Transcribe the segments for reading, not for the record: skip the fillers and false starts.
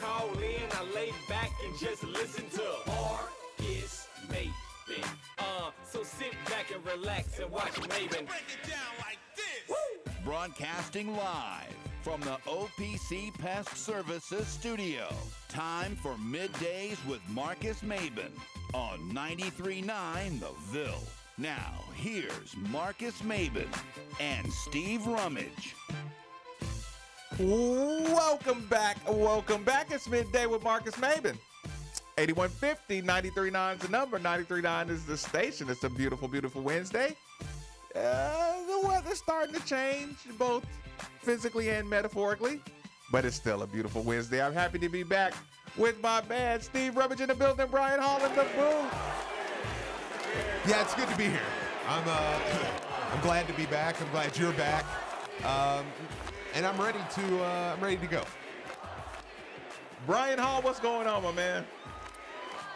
call in, I lay back and just listen to Marcus Maven. So sit back and relax and watch Maven. Break it down like this. Woo! Broadcasting live from the OPC Pest Services studio. Time for Middays with Marcus Maben on 93.9 The Ville. Now, here's Marcus Maben and Steve Rummage. Welcome back. It's Midday with Marcus Maben. 8150, 93.9 is the number. 93.9 is the station. It's a beautiful, beautiful Wednesday. The weather's starting to change, both physically and metaphorically, but it's still a beautiful Wednesday. I'm happy to be back with my man, Steve Rummage in the building, Brian Hall in the booth. Yeah, it's good to be here. I'm glad to be back. I'm glad you're back, and I'm ready to go. Brian Hall, what's going on, my man?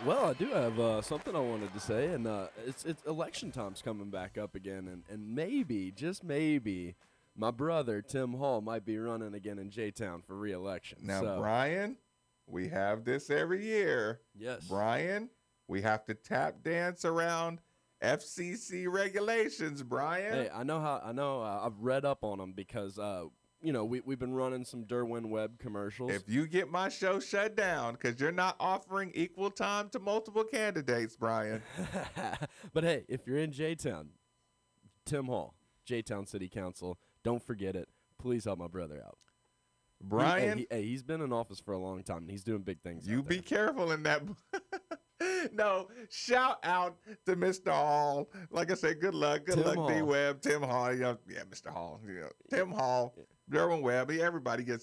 Well, I do have something I wanted to say, and it's election time's coming back up again, and maybe, just maybe, my brother Tim Hall might be running again in J-Town for re-election. Now, Brian, we have this every year. Yes, Brian, we have to tap dance around FCC regulations, Brian. Hey, I know. I've read up on them because we've been running some Derwin Webb commercials. If you get my show shut down because you're not offering equal time to multiple candidates, Brian. But hey, if you're in J-Town, Tim Hall, J-Town City Council, don't forget it. Please help my brother out. Brian, he's been in office for a long time, and he's doing big things. You be careful in that. No, shout out to Mr. Hall. Like I said, good luck, D. Webb, Tim Hall. Mr. Hall. Tim Hall, Derwin Webb. Everybody get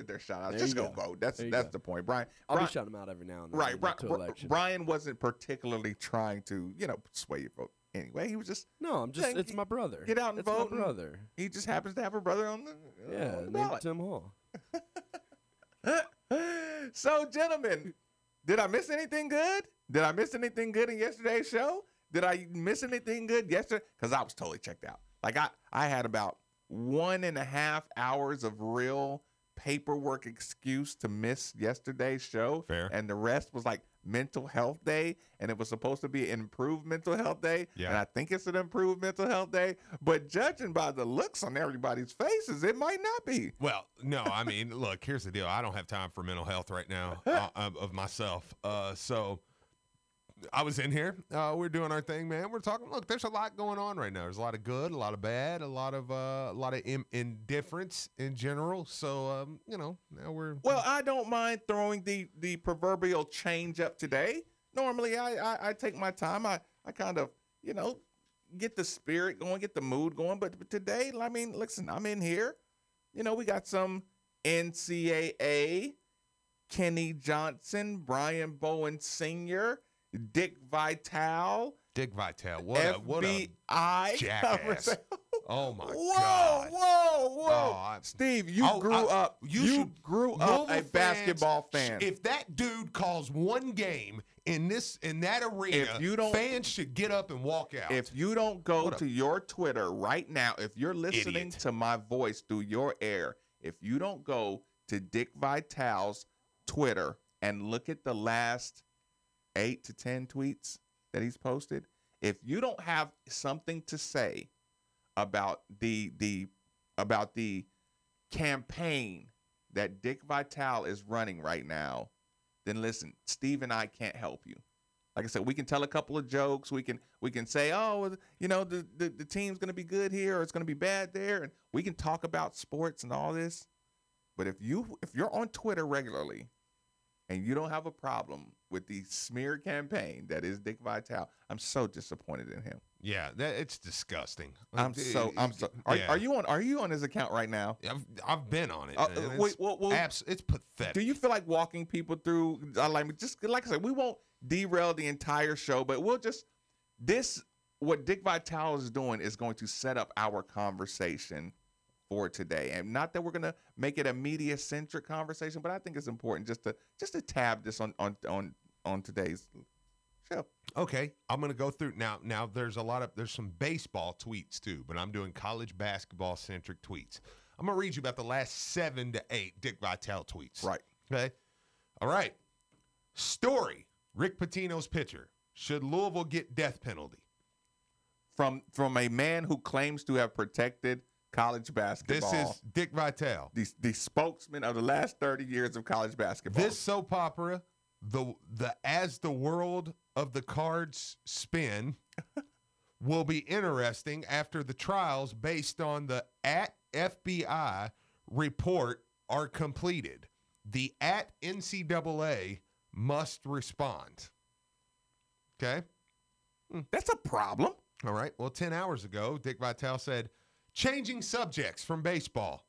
their shout out. Just go vote. That's the point, Brian. I'll be shouting them out every now and then. Right. Brian wasn't particularly trying to sway your vote. Anyway, he was just it's my brother. Get out and vote. My brother. He just happens to have a brother on the ballot. Tim Hall. So, gentlemen, did I miss anything good? Did I miss anything good in yesterday's show? Did I miss anything good yesterday? Because I was totally checked out. Like I had about 1.5 hours of real paperwork excuse to miss yesterday's show. Fair. And the rest was like mental health day, and it was supposed to be an improved mental health day. Yeah. And I think it's an improved mental health day. But judging by the looks on everybody's faces, it might not be. Well, no, I mean, look, here's the deal. I don't have time for mental health right now of myself. So I was in here. We're doing our thing, man. We're talking. Look, there's a lot going on right now. There's a lot of good, a lot of bad, a lot of indifference in general. So now we're. Well, I don't mind throwing the proverbial change up today. Normally, I take my time. I kind of get the spirit going, get the mood going. But today, I mean, listen, I'm in here. We got some NCAA, Kenny Johnson, Brian Bowen Sr., Dick Vitale, what a jackass! Oh my God! Whoa! Steve, you grew up a basketball fan. If that dude calls one game in that arena, fans should get up and walk out. If you don't go to your Twitter right now, if you're listening to my voice through your air, if you don't go to Dick Vitale's Twitter and look at the last 8 to 10 tweets that he's posted, if you don't have something to say about the campaign that Dick Vitale is running right now, then listen, Steve and I can't help you. Like I said, we can tell a couple of jokes. We can say, the team's going to be good here or it's going to be bad there, and we can talk about sports and all this. But if you're on Twitter regularly and you don't have a problem with the smear campaign that is Dick Vitale, I'm so disappointed in him. Yeah, it's disgusting. I'm so. Are you on his account right now? I've been on it. It's pathetic. Do you feel like walking people through? Just like I said, we won't derail the entire show, but we'll just what Dick Vitale is doing is going to set up our conversation for today, and not that we're going to make it a media-centric conversation, but I think it's important just to tab this on today's show. Okay, I'm going to go through now. There's some baseball tweets too, but I'm doing college basketball-centric tweets. I'm going to read you about the last 7 to 8 Dick Vitale tweets. Right. Okay. All right. Story. Rick Pitino's pitcher. Should Louisville get death penalty? From a man who claims to have protected college basketball. This is Dick Vitale. The spokesman of the last 30 years of college basketball. This soap opera, the As the World of the Cards Spin, will be interesting after the trials based on the @FBI report are completed. The @NCAA must respond. Okay? That's a problem. All right. Well, 10 hours ago, Dick Vitale said, changing subjects from baseball.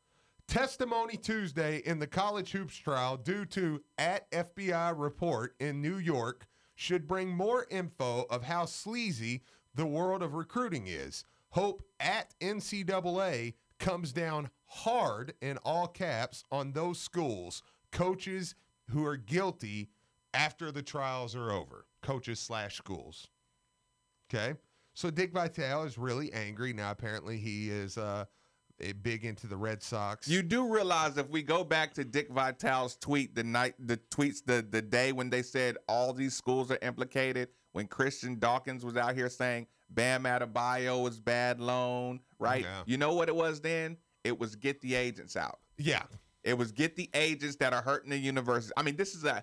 Testimony Tuesday in the college hoops trial due to @FBI report in New York should bring more info of how sleazy the world of recruiting is. Hope @NCAA comes down hard in all caps on those schools, coaches who are guilty after the trials are over. Coaches/schools. Okay? So Dick Vitale is really angry. Now, apparently, he is big into the Red Sox. You do realize if we go back to Dick Vitale's tweet the day when they said all these schools are implicated, when Christian Dawkins was out here saying Bam Adebayo was bad loan, right? Yeah. You know what it was then? It was get the agents out. Yeah. It was get the agents that are hurting the university. I mean, this is a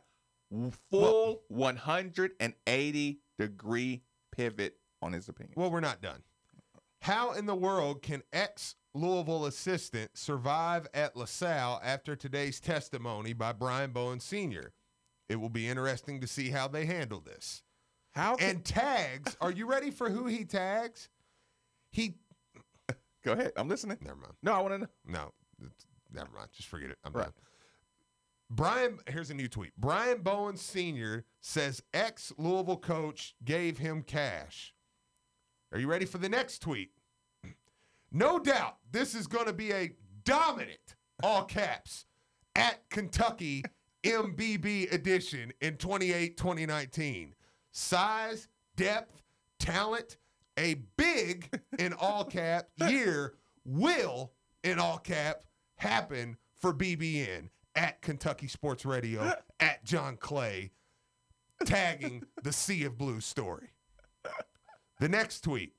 full 180-degree pivot on his opinion. Well, we're not done. How in the world can ex-Louisville assistant survive at LaSalle after today's testimony by Brian Bowen Sr.? It will be interesting to see how they handle this. And tags, are you ready for who he tags? Go ahead. I'm listening. Never mind. No, I want to know. No, never mind. Just forget it. I'm done. Here's a new tweet. Brian Bowen Sr. says ex-Louisville coach gave him cash. Are you ready for the next tweet? No doubt this is going to be a dominant, all caps, @Kentucky MBB edition in 2019. Size, depth, talent, a big, in all cap, year will, in all cap, happen for BBN @Kentucky Sports Radio, @John Clay, tagging the Sea of Blue story. The next tweet.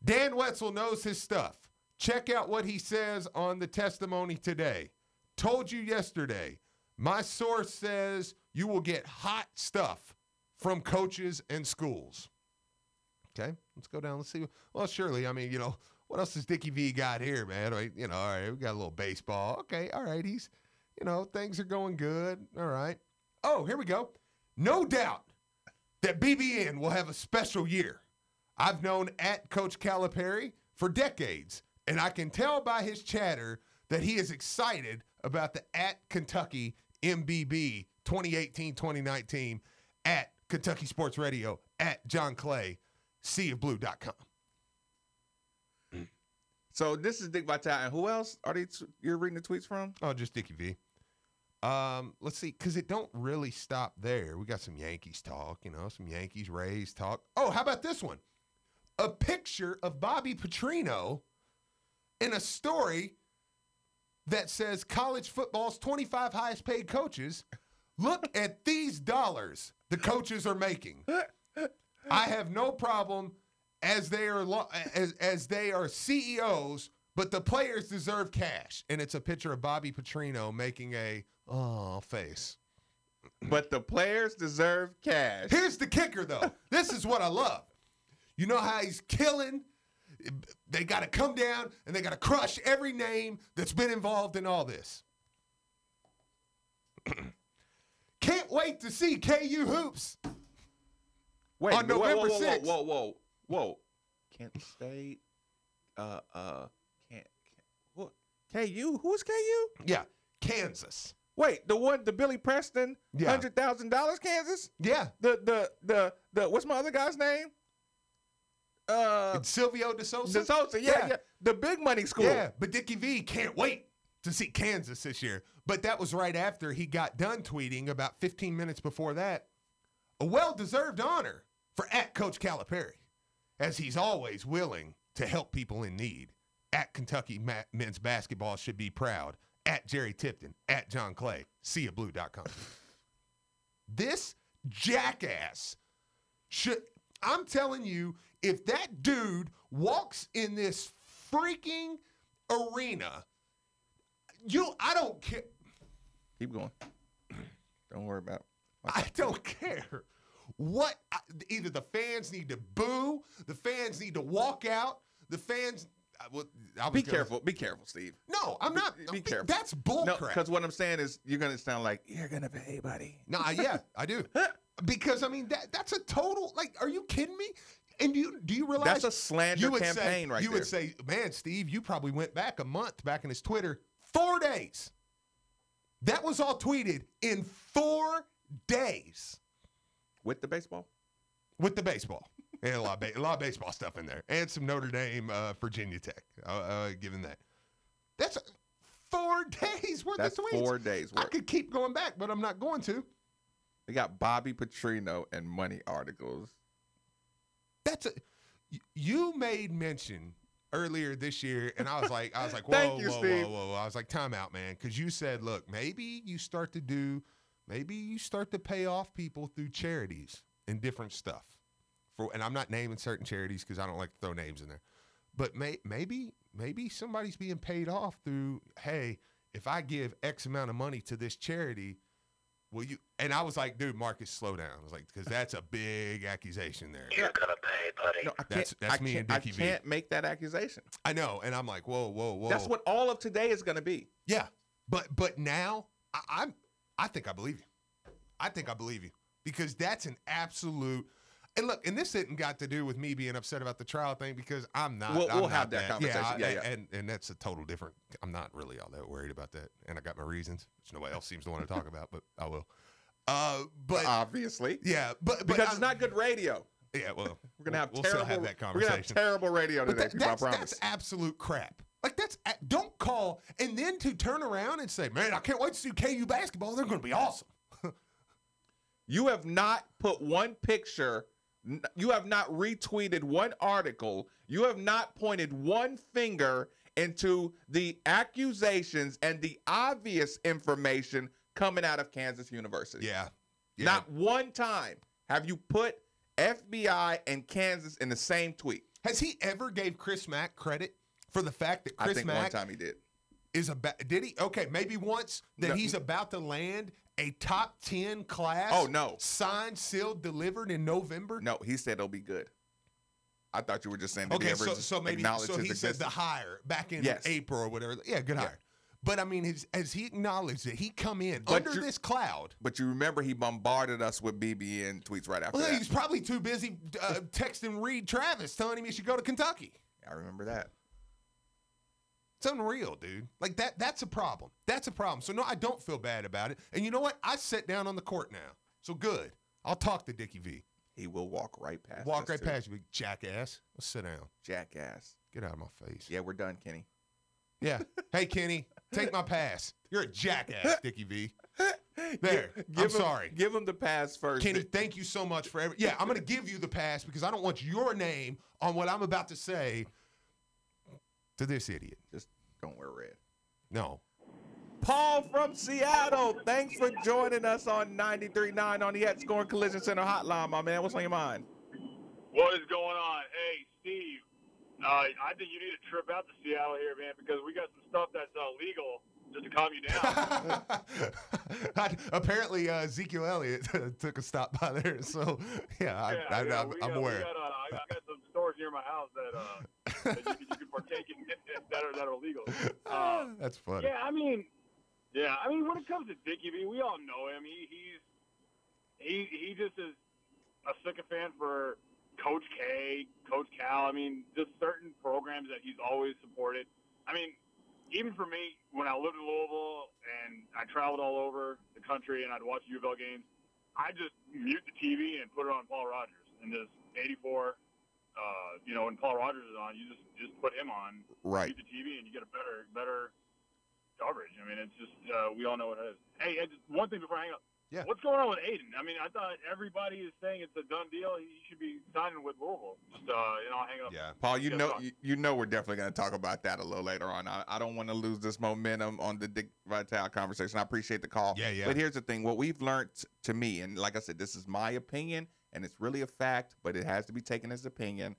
Dan Wetzel knows his stuff. Check out what he says on the testimony today. Told you yesterday. My source says you will get hot stuff from coaches and schools. Okay, let's go down. Let's see. Well, surely, I mean, what else has Dickie V got here, man? All right, all right, we got a little baseball. Okay, all right, things are going good. All right. Oh, here we go. No doubt that BBN will have a special year. I've known Coach Calipari for decades, and I can tell by his chatter that he is excited about the Kentucky MBB 2018-2019 @Kentucky Sports Radio, @John Clay, seaofblue.com. So this is Dick Vitale, and who else are you're reading the tweets from? Oh, just Dickie V. Let's see, because it don't really stop there. We got some Yankees talk, some Yankees, Rays talk. Oh, how about this one? A picture of Bobby Petrino in a story that says college football's 25 highest paid coaches. Look at these dollars the coaches are making. I have no problem as they are CEOs, but the players deserve cash. And it's a picture of Bobby Petrino making a face. But the players deserve cash. Here's the kicker, though. This is what I love. You know how he's killing? They got to come down and they got to crush every name that's been involved in all this. Can't wait to see KU hoops. Wait, on November 6th. Whoa. Kent State. What? KU? Who's KU? Yeah, Kansas. Wait, the Billy Preston, Yeah. $100,000 Kansas? Yeah. The what's my other guy's name? It's Silvio De Sousa. Yeah. The big money school. Yeah, but Dickie V can't wait to see Kansas this year. But that was right after he got done tweeting about 15 minutes before that. A well-deserved honor for Coach Calipari, as he's always willing to help people in need. Kentucky men's basketball should be proud. Jerry Tipton, John Clay, seaofblue.com. This jackass should. I'm telling you, if that dude walks in this freaking arena, I don't care. Keep going. Don't worry about it. I don't care. Either the fans need to boo, the fans need to walk out, the fans. Be careful, Steve. No, I'm not. Be careful. That's bullcrap. No, because what I'm saying is you're gonna sound like you're gonna pay, buddy. No, yeah, I do. Because I mean that's a total. Like, are you kidding me? And do you realize that's a slander campaign right there? You would say, man, Steve, you probably went back a month back in his Twitter, 4 days. That was all tweeted in 4 days. With the baseball? With the baseball. And a lot of baseball stuff in there. And some Notre Dame, Virginia Tech. Given that. That's 4 days worth of tweets. 4 days worth. I could keep going back, but I'm not going to. They got Bobby Petrino and money articles. You made mention earlier this year, and I was like, whoa, Thank you, whoa, Steve. whoa. I was like, time out, man, because you said, look, maybe you start to pay off people through charities and different stuff. And I'm not naming certain charities because I don't like to throw names in there, but maybe somebody's being paid off through, hey, if I give X amount of money to this charity, will you? And I was like, dude, Marcus, slow down. I was like, because that's a big accusation there. You're gonna pay, buddy. No, That's me and Dickie V. I can't make that accusation. I know, and I'm like, whoa. That's what all of today is going to be. Yeah, but now I think I believe you. I think I believe you because that's an absolute. And look, and this didn't got to do with me being upset about the trial thing because I'm not. We'll have that conversation. Yeah. And that's a total different. I'm not really all that worried about that, and I got my reasons, which nobody else seems to want to talk about, but I will. But obviously, yeah, but because it's not good radio. Yeah, well, we're gonna have we'll terrible. still have that We're conversation. gonna have terrible radio today. People, I promise. That's absolute crap. Like don't call and then to turn around and say, man, I can't wait to see KU basketball. They're going to be awesome. You have not put one picture. You have not retweeted one article. You have not pointed one finger into the accusations and the obvious information coming out of Kansas University. Yeah. Not one time have you put FBI and Kansas in the same tweet. Has he ever gave Chris Mack credit for the fact that Chris I think Mack one time he did. Did he? Okay, maybe once that he's about to land a top 10 class. Oh, no. Signed, sealed, delivered in November. No, he said it'll be good. I thought you were just saying that Okay, he ever so maybe acknowledged his he said existence. the hire back in Yes. April or whatever. Yeah, good hire. But I mean, has he acknowledged that he come in But under this cloud? But you remember he bombarded us with BBN tweets right after Well, that. he's probably too busy texting Reed Travis telling him he should go to Kentucky. I remember that. It's unreal, dude. Like that's a problem. That's a problem. So no, I don't feel bad about it. And you know what? I sit down on the court now. So good. I'll talk to Dickie V. He will walk right past Walk us, right too. past you, big jackass. Let's sit down. Jackass. Get out of my face. Yeah, we're done, Kenny. Yeah. Hey, Kenny, take my pass. You're a jackass, Dickie V. There. I'm sorry. Give him the pass first. Kenny, thank you so much for Yeah, I'm going to give you the pass because I don't want your name on what I'm about to say to this idiot. Just don't wear red. No. Paul from Seattle, thanks for joining us on 93.9 on the At Scoring Collision Center hotline, my man. What's on your mind? What is going on? Hey, Steve, I think you need to trip out to Seattle here, man, because we got some stuff that's illegal just to calm you down. Apparently, Ezekiel Elliott took a stop by there. So, I'm aware. I got some stores near my house that you can partake in that are illegal. That's funny. Yeah, I mean, when it comes to Dickie V, we all know him. He just is a sycophant for Coach K, Coach Cal. I mean, just certain programs that he's always supported. I mean, even for me, when I lived in Louisville and I traveled all over the country and I'd watch U of L games, I just mute the TV and put it on Paul Rogers and just 84. When Paul Rogers is on, you just put him on, Right. mute the TV, and you get a better coverage. I mean, it's just we all know what it is. Hey, just one thing before I hang up. Yeah. What's going on with Aiden? I mean, I thought everybody is saying it's a done deal. He should be signing with Louisville. Just, hang up. Yeah. Paul, you know we're definitely going to talk about that a little later on. I don't want to lose this momentum on the Dick Vitale conversation. I appreciate the call. Yeah, yeah. But here's the thing. What we've learned, to me, and like I said, this is my opinion, and it's really a fact, but it has to be taken as opinion.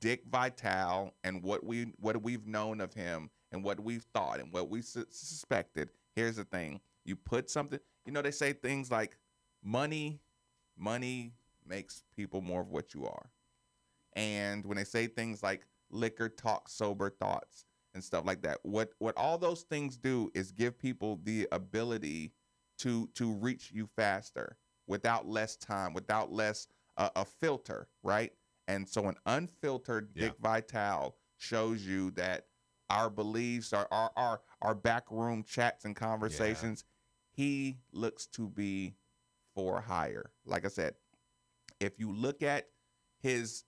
Dick Vitale and what we've known of him and what we've thought and what we suspected. Here's the thing. You put something, they say things like money makes people more of what you are. And when they say things like liquor talks sober thoughts and stuff like that, what all those things do is give people the ability to reach you faster without less time, without less a filter, right? And so an unfiltered Dick Vitale shows you that our beliefs, our backroom chats and conversations, he looks to be for hire. Like I said, if you look at his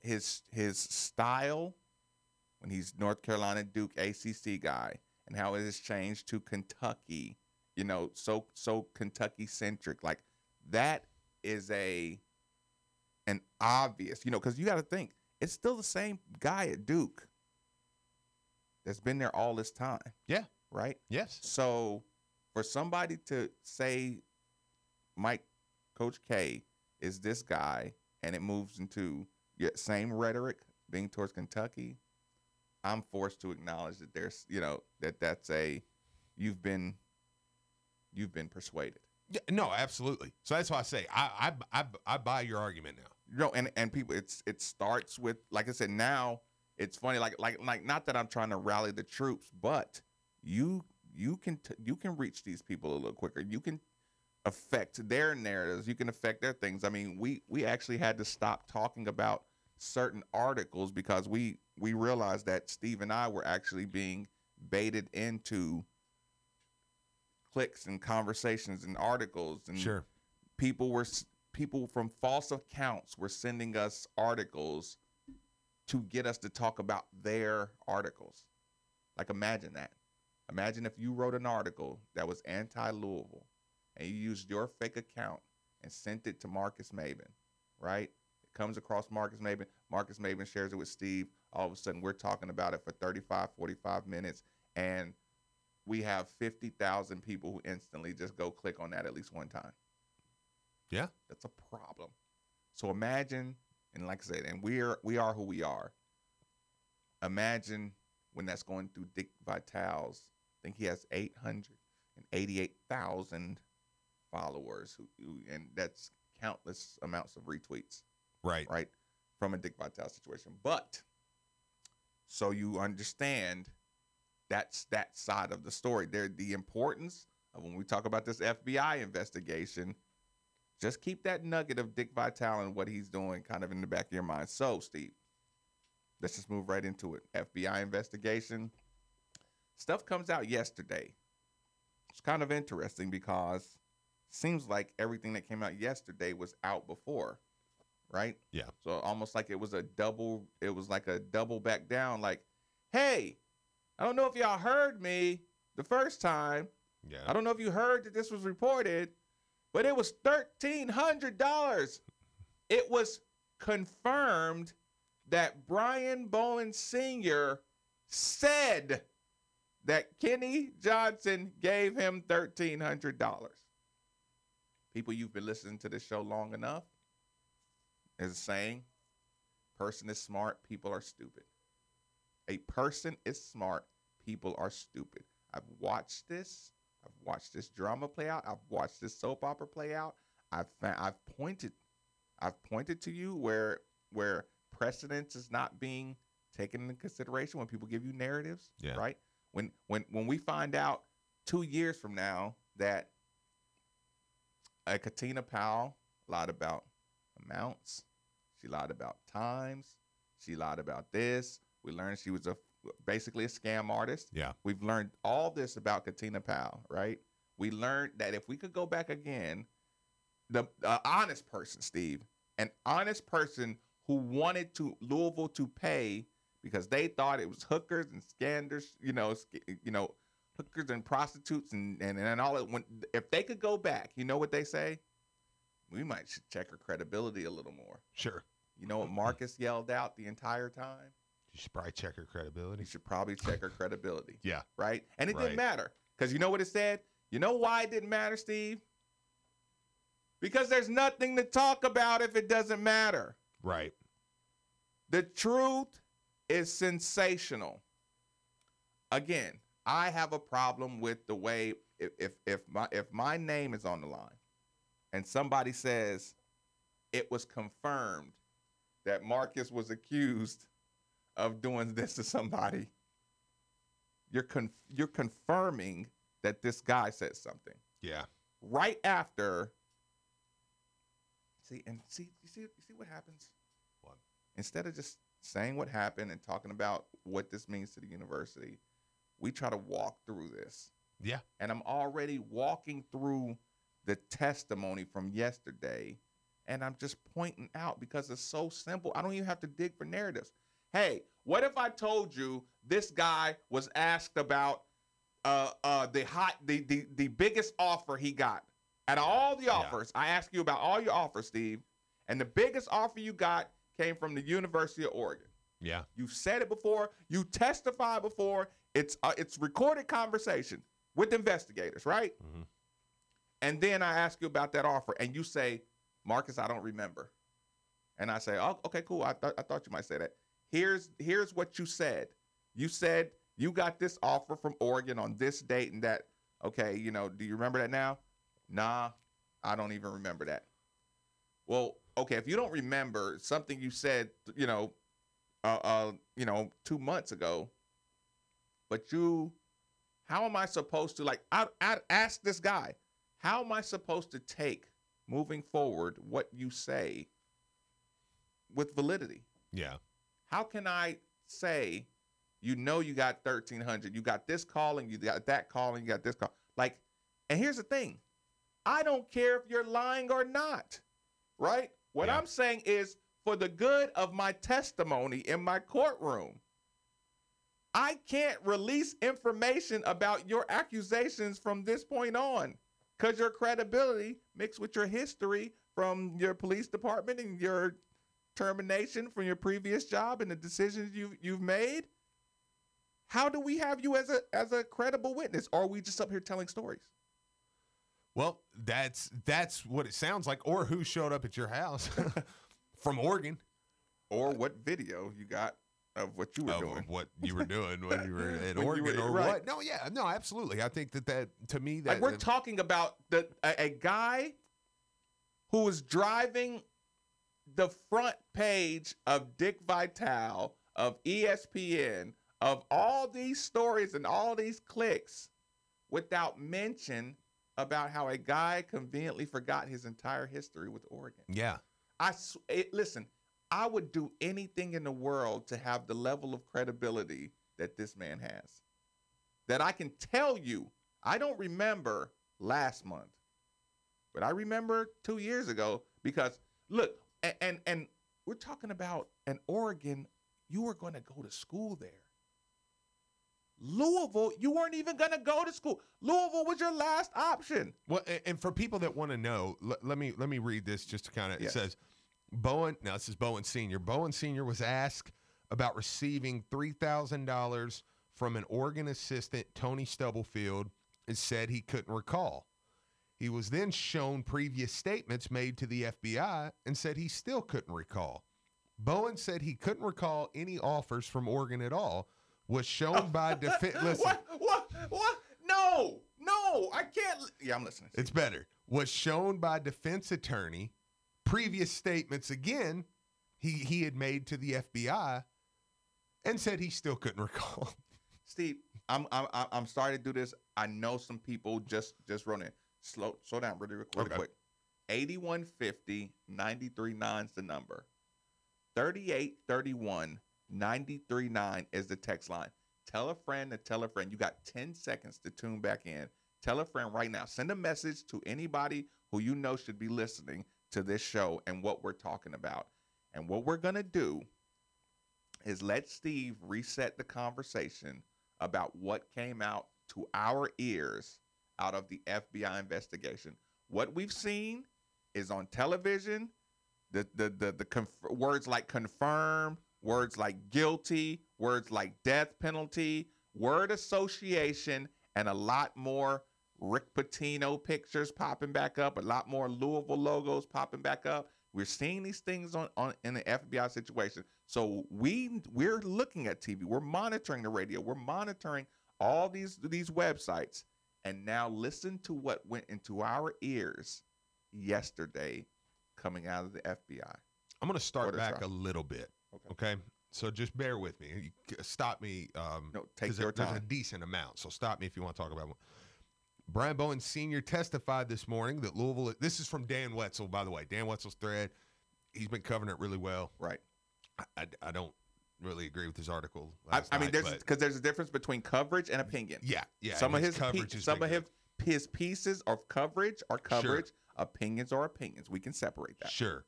style when he's North Carolina Duke ACC guy and how it has changed to Kentucky, so Kentucky centric, like that is an obvious, because you got to think it's still the same guy at Duke that's been there all this time. Yeah. Right? Yes. So for somebody to say Coach K is this guy and it moves into your same rhetoric being towards Kentucky, I'm forced to acknowledge that there's, that's you've been persuaded. Yeah, no, absolutely. So that's why I say I buy your argument now. And people, it starts with, like I said, now it's funny, like not that I'm trying to rally the troops, but you can reach these people a little quicker. You can affect their narratives. You can affect their things. I mean, we actually had to stop talking about certain articles because we realized that Steve and I were actually being baited into clicks and conversations and articles, and sure, people from false accounts were sending us articles to get us to talk about their articles. Like, imagine that. Imagine if you wrote an article that was anti-Louisville and you used your fake account and sent it to Marcus Maben, right? It comes across Marcus Maben. Marcus Maben shares it with Steve. All of a sudden, we're talking about it for 35, 45 minutes, and we have 50,000 people who instantly just go click on that at least one time. Yeah. That's a problem. So imagine, and like I said, and we are who we are. Imagine when that's going through Dick Vitale's, I think he has 888,000 followers, and that's countless amounts of retweets. Right. Right. From a Dick Vitale situation. But so you understand that's that side of the story. The importance of when we talk about this FBI investigation, just keep that nugget of Dick Vitale and what he's doing kind of in the back of your mind. So, Steve, let's just move right into it. FBI investigation. Stuff comes out yesterday. It's kind of interesting because it seems like everything that came out yesterday was out before, right? Yeah. So almost like it was like a double back down, like, hey, I don't know if y'all heard me the first time. Yeah. I don't know if you heard that this was reported, but it was $1,300. It was confirmed that Brian Bowen Sr. said that Kenny Johnson gave him $1,300. People, you've been listening to this show long enough. There's a saying, person is smart, people are stupid. A person is smart, people are stupid. I've watched this drama play out. I've watched this soap opera play out. I've pointed to you where precedence is not being taken into consideration when people give you narratives, yeah. Right? When we find out 2 years from now that Katina Powell lied about amounts, she lied about times, she lied about this. We learned she was basically a scam artist. Yeah. We've learned all this about Katina Powell, right? We learned that if we could go back again, the honest person, Steve, an honest person who wanted Louisville to pay because they thought it was hookers and scanders, hookers and prostitutes and all that. If they could go back, you know what they say? we might should check her credibility a little more. Sure. You know what Marcus yelled out the entire time? You should probably check her credibility. You should probably check her credibility. Yeah. Right? And it Right. didn't matter. Because you know what it said? You know why it didn't matter, Steve? Because there's nothing to talk about if it doesn't matter. Right. The truth is sensational. Again, I have a problem with the way if my name is on the line and somebody says it was confirmed that Marcus was accused of doing this to somebody, you're confirming that this guy said something. Yeah. Right after. You see what happens? What? Instead of just saying what happened and talking about what this means to the university, we try to walk through this. Yeah. And I'm already walking through the testimony from yesterday, and I'm just pointing out because it's so simple. I don't even have to dig for narratives. Hey, what if I told you this guy was asked about the biggest offer he got? Out of all the offers, I asked you about all your offers, Steve, and the biggest offer you got came from the University of Oregon. Yeah. You said it before. You testified before. It's recorded conversation with investigators, right? Mm-hmm. And then I ask you about that offer, and you say, Marcus, I don't remember. And I say, oh, okay, cool. I thought you might say that. Here's what you said. You said you got this offer from Oregon on this date and that. Okay, do you remember that now? Nah, I don't even remember that. Well, okay, if you don't remember something you said, 2 months ago, but how am I supposed to, I'd ask this guy, how am I supposed to take moving forward what you say with validity? Yeah. How can I say, you got 1,300, you got this calling, you got that calling, you got this call. And here's the thing. I don't care if you're lying or not, right? What I'm saying is for the good of my testimony in my courtroom, I can't release information about your accusations from this point on because your credibility mixed with your history from your police department and your termination from your previous job and the decisions you've made. How do we have you as a credible witness? Or are we just up here telling stories? Well, that's what it sounds like. Or who showed up at your house from Oregon. Or what video you got of what you were doing. What you were doing when you were in Oregon or right. what. No, absolutely. I think that to me, that we're talking about a guy who was driving the front page of Dick Vitale, of ESPN, of all these stories and all these clicks without mention about how a guy conveniently forgot his entire history with Oregon. Yeah. Listen, I would do anything in the world to have the level of credibility that this man has. That I can tell you, I don't remember last month, but I remember 2 years ago because, look, and we're talking about an Oregon, you were going to go to school there. Louisville, you weren't even going to go to school. Louisville was your last option. Well, and for people that want to know, let me read this just to kind of, It says, Bowen, now this is Bowen Sr. Bowen Sr. was asked about receiving $3,000 from an Oregon assistant, Tony Stubblefield, and said he couldn't recall. He was then shown previous statements made to the FBI and said he still couldn't recall. Bowen said he couldn't recall any offers from Oregon at all, was shown by defense. Listen. What? No, I can't. Yeah, I'm listening. It's better. Was shown by defense attorney. Previous statements again, he had made to the FBI, and said he still couldn't recall. Steve, I'm sorry to do this. I know some people just wrote in. Slow down, really quick. 8150-939 is the number. 3831-939 is the text line. Tell a friend to tell a friend. You got 10 seconds to tune back in. Tell a friend right now. Send a message to anybody who you know should be listening to this show and what we're talking about. And what we're going to do is let Steve reset the conversation about what came out to our ears out of the FBI investigation. What we've seen is on television. Words like confirm, words like guilty, words like death penalty, word association, and a lot more Rick Pitino pictures popping back up, a lot more Louisville logos popping back up. We're seeing these things on in the FBI situation. So we're looking at TV. We're monitoring the radio. We're monitoring all these websites. And now listen to what went into our ears yesterday coming out of the FBI. I'm going to start back a little bit. Okay. So just bear with me. Stop me. No, take your time. There's a decent amount. So stop me if you want to talk about one. Brian Bowen Sr. testified this morning that Louisville, this is from Dan Wetzel, by the way. Dan Wetzel's thread. He's been covering it really well. Right. I don't really agree with his article. I mean, there's a difference between coverage and opinion. Yeah. Some of his pieces of coverage are coverage. Sure. Opinions are opinions. We can separate that. Sure.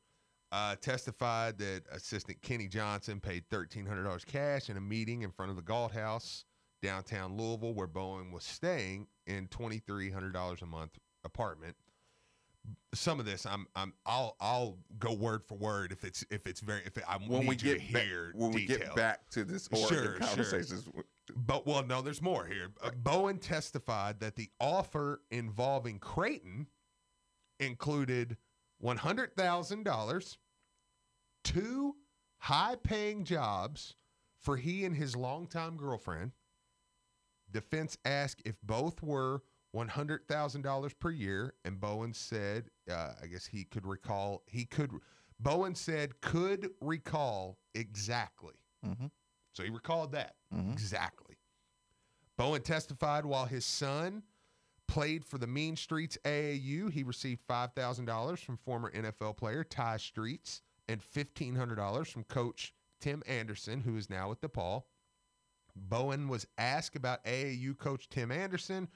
Testified that Assistant Kenny Johnson paid $1,300 cash in a meeting in front of the Galt House, downtown Louisville, where Bowen was staying in $2,300 a month apartment. Some of this, I'll go word for word if we get back to this Oregon conversations. Sure. But no, there's more here. Bowen testified that the offer involving Creighton included $100,000, 2 high-paying jobs for he and his longtime girlfriend. Defense asked if both were $100,000 per year, and Bowen said, I guess he could recall. Bowen said could recall exactly. Mm-hmm. So he recalled that exactly. Bowen testified while his son played for the Mean Streets AAU, he received $5,000 from former NFL player Ty Streets and $1,500 from coach Tim Anderson, who is now with DePaul. Bowen was asked about AAU coach Tim Anderson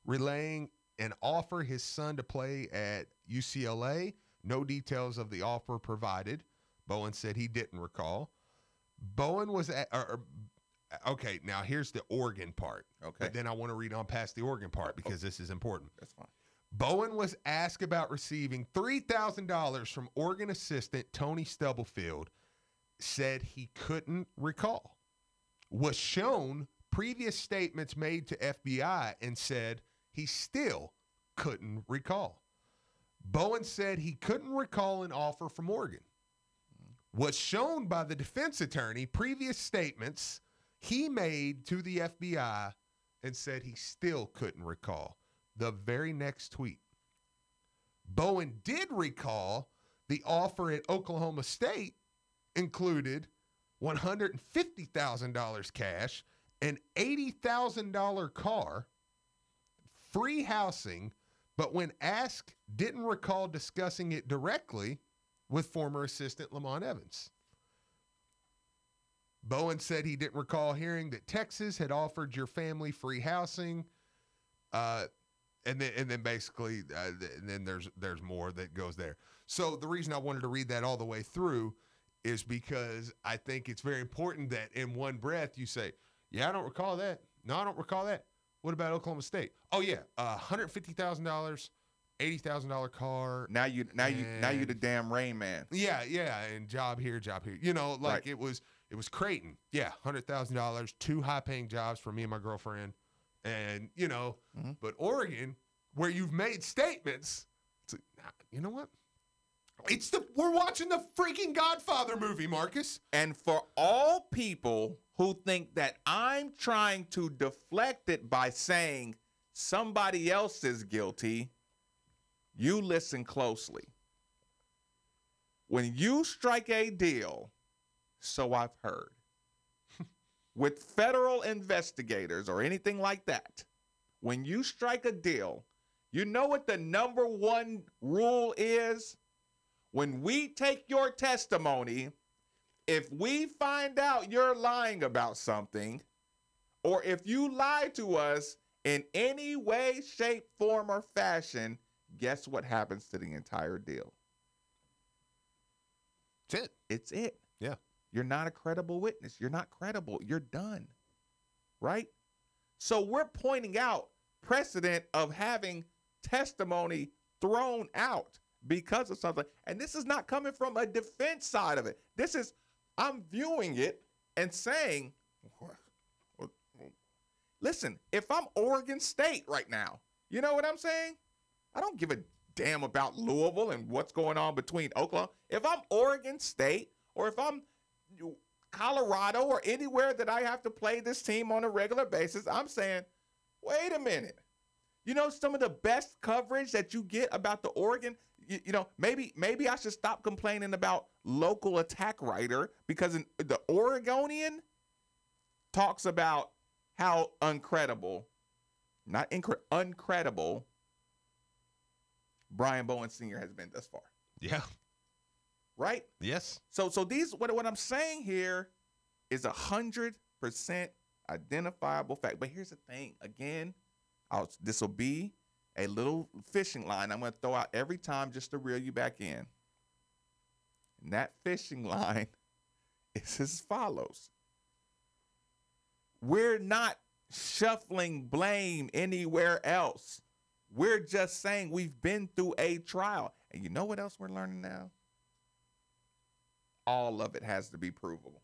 relaying an offer his son to play at UCLA. No details of the offer provided. Bowen said he didn't recall. Bowen was okay, now here's the Oregon part. Okay. But then I want to read on past the Oregon part because this is important. That's fine. Bowen was asked about receiving $3,000 from Oregon assistant Tony Stubblefield, said he couldn't recall. Was shown previous statements made to FBI and said he still couldn't recall. Bowen said he couldn't recall an offer from Oregon. Was shown by the defense attorney previous statements he made to the FBI and said he still couldn't recall. The very next tweet. Bowen did recall the offer at Oklahoma State included $150,000 cash, an $80,000 car, free housing, but when asked, didn't recall discussing it directly with former assistant Lamont Evans. Bowen said he didn't recall hearing that Texas had offered your family free housing, and then basically, and then there's more that goes there. So the reason I wanted to read that all the way through is because I think it's very important that in one breath you say, "Yeah, I don't recall that. No, I don't recall that. What about Oklahoma State? Oh yeah, $150,000, $80,000 car. Now you the damn Rain Man. Yeah, and job here. You know, like right. It was Creighton. Yeah, $100,000, 2 high-paying jobs for me and my girlfriend, and you know, but Oregon, where you've made statements, it's like, nah, you know what? We're watching the freaking Godfather movie, Marcus. And for all people who think that I'm trying to deflect it by saying somebody else is guilty, you listen closely. When you strike a deal, so I've heard, with federal investigators or anything like that, when you strike a deal, you know what the number one rule is? When we take your testimony, if we find out you're lying about something, or if you lie to us in any way, shape, form, or fashion, guess what happens to the entire deal? It's it. It's it. Yeah. You're not a credible witness. You're not credible. You're done. Right? So we're pointing out precedent of having testimony thrown out. because of something. And this is not coming from a defense side of it. This is, I'm viewing it and saying, listen, if I'm Oregon State right now, you know what I'm saying? I don't give a damn about Louisville and what's going on between Oklahoma. If I'm Oregon State or if I'm Colorado or anywhere that I have to play this team on a regular basis, I'm saying, wait a minute. You know, some of the best coverage that you get about the Oregon, you know, maybe I should stop complaining about local attack writer, because the Oregonian talks about how uncredible Brian Bowen Sr. has been thus far. Yeah. Right? Yes. So these, what I'm saying here is 100% identifiable fact. But here's the thing. Again, this will be a little fishing line I'm going to throw out every time just to reel you back in. And that fishing line is as follows. We're not shuffling blame anywhere else. We're just saying we've been through a trial. And you know what else we're learning now? All of it has to be provable.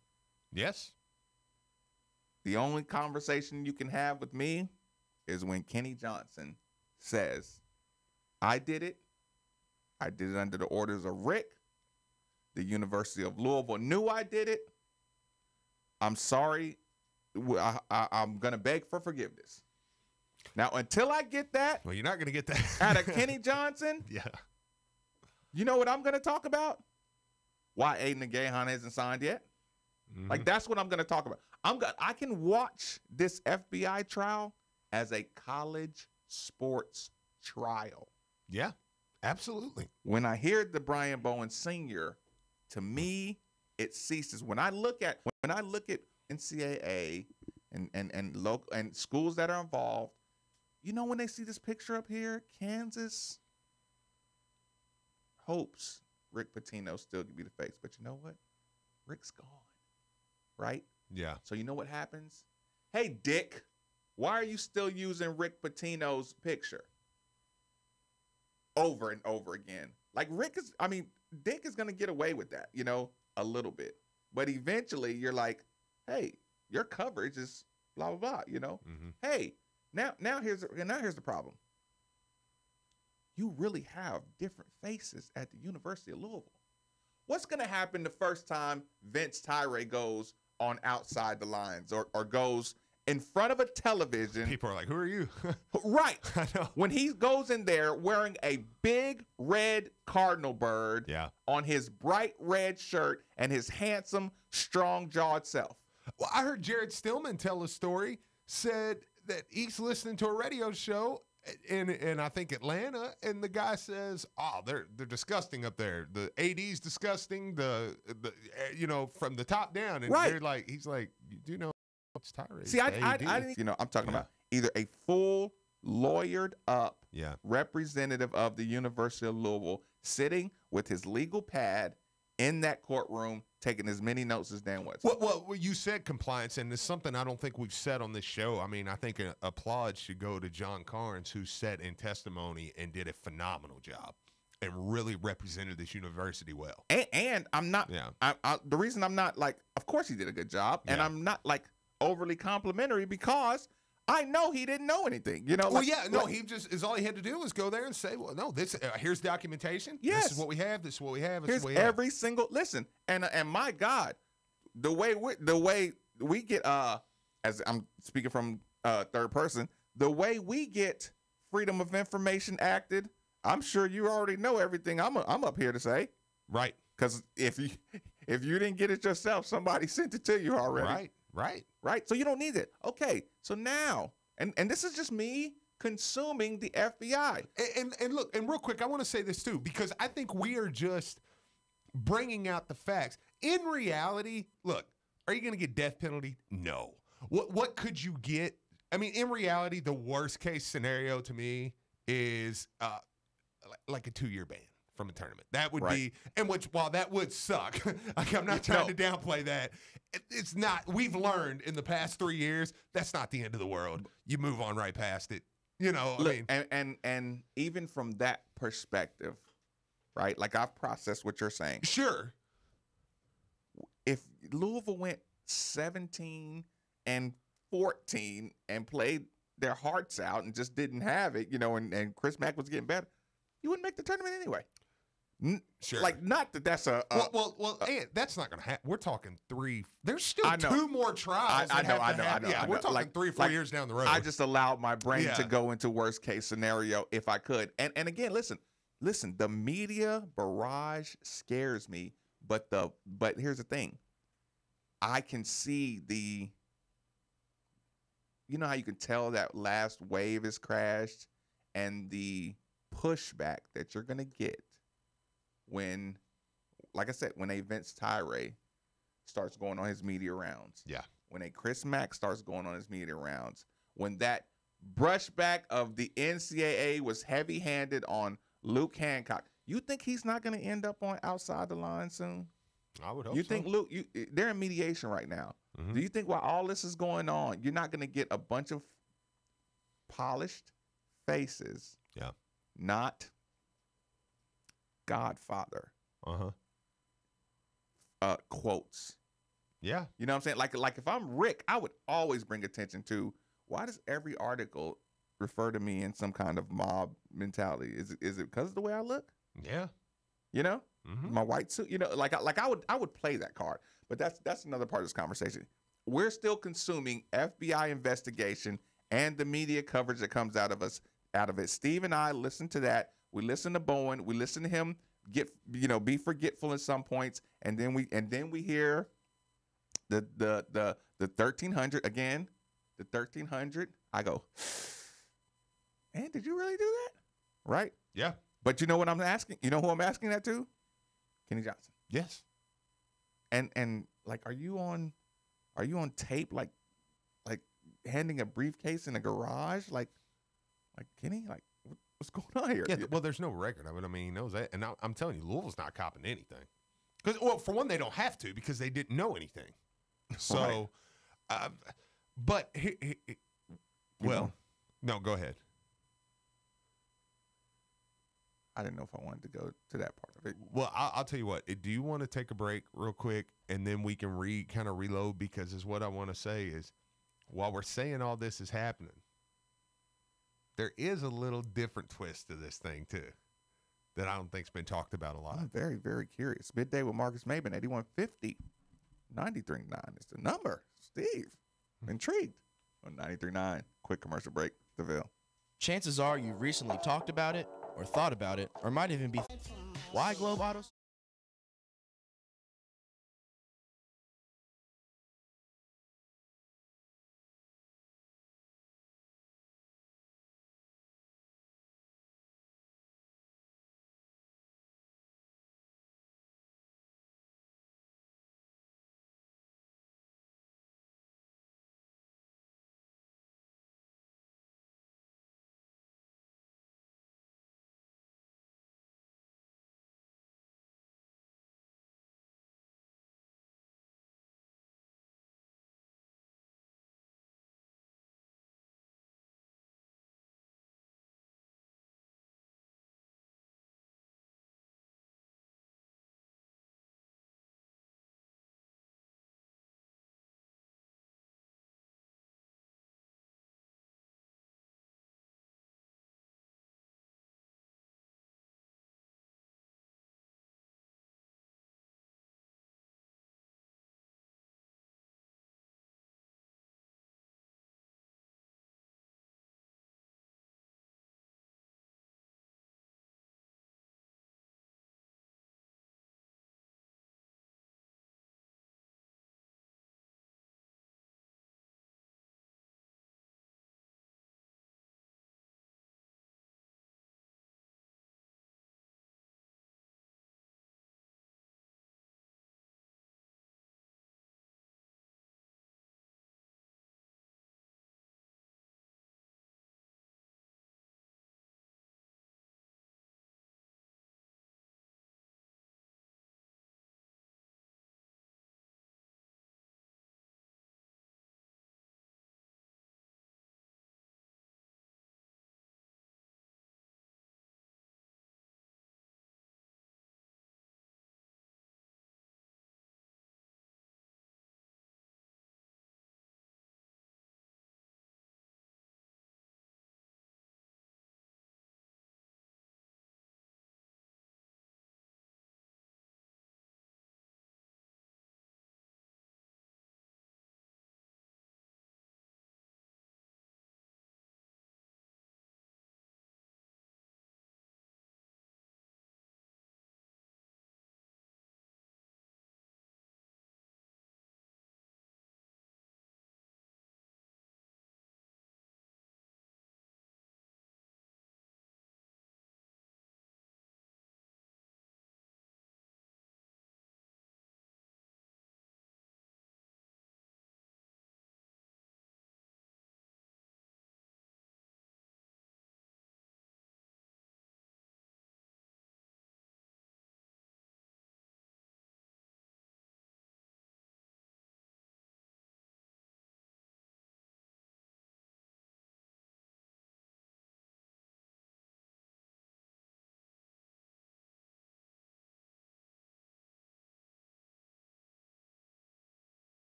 Yes. The only conversation you can have with me is when Kenny Johnson says, I did it under the orders of Rick. The University of Louisville knew I did it. I'm sorry. I'm going to beg for forgiveness. Now, until I get that, well, you're not going to get that out of Kenny Johnson. Yeah. You know what I'm going to talk about? Why Aiden Gahan hasn't signed yet. Mm-hmm. Like, that's what I'm going to talk about. I can watch this FBI trial as a college sports trial. Yeah, absolutely. When I hear the Brian Bowen Sr., to me, it ceases. When I look at NCAA and local and schools that are involved, you know, when they see this picture up here, Kansas hopes Rick Pitino still could be the face. But you know what? Rick's gone, right? Yeah. So you know what happens? Hey, Dick, why are you still using Rick Pitino's picture? Over and over again. Like Dick is going to get away with that, you know, a little bit. But eventually you're like, hey, your coverage is blah, blah, blah, you know? Mm-hmm. Hey, now here's the problem. You really have different faces at the University of Louisville. What's going to happen the first time Vince Tyree goes on Outside the Lines or goes in front of a television? People are like, who are you? Right. I know. When he goes in there wearing a big red cardinal bird on his bright red shirt and his handsome, strong-jawed self. Well, I heard Jared Stillman tell a story, said that he's listening to a radio show in I think Atlanta, and the guy says, "Oh, they're disgusting up there. The AD's disgusting. The you know, from the top down." And they're like, he's like, "You do know it's Tyree." See, I didn't, you know, I'm talking about either a full lawyered up representative of the University of Louisville sitting with his legal pad in that courtroom, taking as many notes as Dan Wetzel. Well, you said compliance, and it's something I don't think we've said on this show. I mean, I think applause should go to John Carnes, who said in testimony and did a phenomenal job and really represented this university well. And I'm not, the reason I'm not like, of course he did a good job, and I'm not like overly complimentary because I know he didn't know anything, you know. Well, he just is all he had to do was go there and say, "Well, no, this here's documentation. Yes, this is what we have. This is what we have. Here's every single listen." And my God, the way we get as I'm speaking from third person, the way we get Freedom of Information acted, I'm sure you already know everything I'm up here to say, right? Because if you didn't get it yourself, somebody sent it to you already, right. So you don't need it. Okay, so now, and this is just me consuming the FBI. And look, and real quick, I want to say this too, because I think we are just bringing out the facts. In reality, look, are you going to get death penalty? No. What could you get? I mean, in reality, the worst case scenario to me is like a 2-year ban from a tournament. That would be, and which, while that would suck, like, I'm not trying to downplay that. It's not. We've learned in the past 3 years that's not the end of the world. You move on right past it. You know, look, I mean, and even from that perspective, right? Like I've processed what you're saying. Sure. If Louisville went 17 and 14 and played their hearts out and just didn't have it, and Chris Mack was getting better, you wouldn't make the tournament anyway. Sure. Like, not that that's and that's not going to happen. We're talking 3. There's still I know. 2 more trials. I know. Yeah, we're talking Like, 3 or 4 like, years down the road. I just allowed my brain Yeah. to go into worst case scenario if I could. And again, listen, the media barrage scares me, but here's the thing. I can see how you can tell that last wave is crashed and the pushback that you're going to get when, like I said, when a Vince Tyree starts going on his media rounds. Yeah. When a Chris Mack starts going on his media rounds. When that brushback of the NCAA was heavy-handed on Luke Hancock. You think he's not going to end up on outside the line soon? I would hope You so. think Luke? They're in mediation right now. Mhm. Do you think while all this is going on, you're not going to get a bunch of polished faces? Yeah. Not Godfather Uh-huh. quotes. Yeah. You know what I'm saying? Like if I'm Rick, I would always bring attention to why does every article refer to me in some kind of mob mentality? Is it because of the way I look? Yeah. You know? Mhm. My white suit, I would play that card, but that's another part of this conversation. We're still consuming FBI investigation and the media coverage that comes out of it. Steve and I listen to that. We listen to Bowen. We listen to him be forgetful at some points, and then we hear the 1300 again, the 1300. I go, man, did you really do that? Right? Yeah. But you know what I'm asking? You know who I'm asking that to? Kenny Johnson. Yes. And like, are you on tape like handing a briefcase in a garage like Kenny, like what's going on here? Yeah. Well, there's no record of it. I mean, he knows that, and I'm telling you, Louisville's not copping anything. Because, well, for one, they don't have to because they didn't know anything. So, but well, no, go ahead. I didn't know if I wanted to go to that part of it. Well, I'll tell you what. Do you want to take a break real quick, and then we can kind of reload? Because is what I want to say is, while we're saying all this is happening, there is a little different twist to this thing too, that I don't think's been talked about a lot. I'm very, very curious. Midday with Marcus Maben, 8150, 93.9 is the number. Steve, intrigued on 93.9. Quick commercial break. The Ville. Chances are you've recently talked about it, or thought about it, or might even be. Why Globe Autos?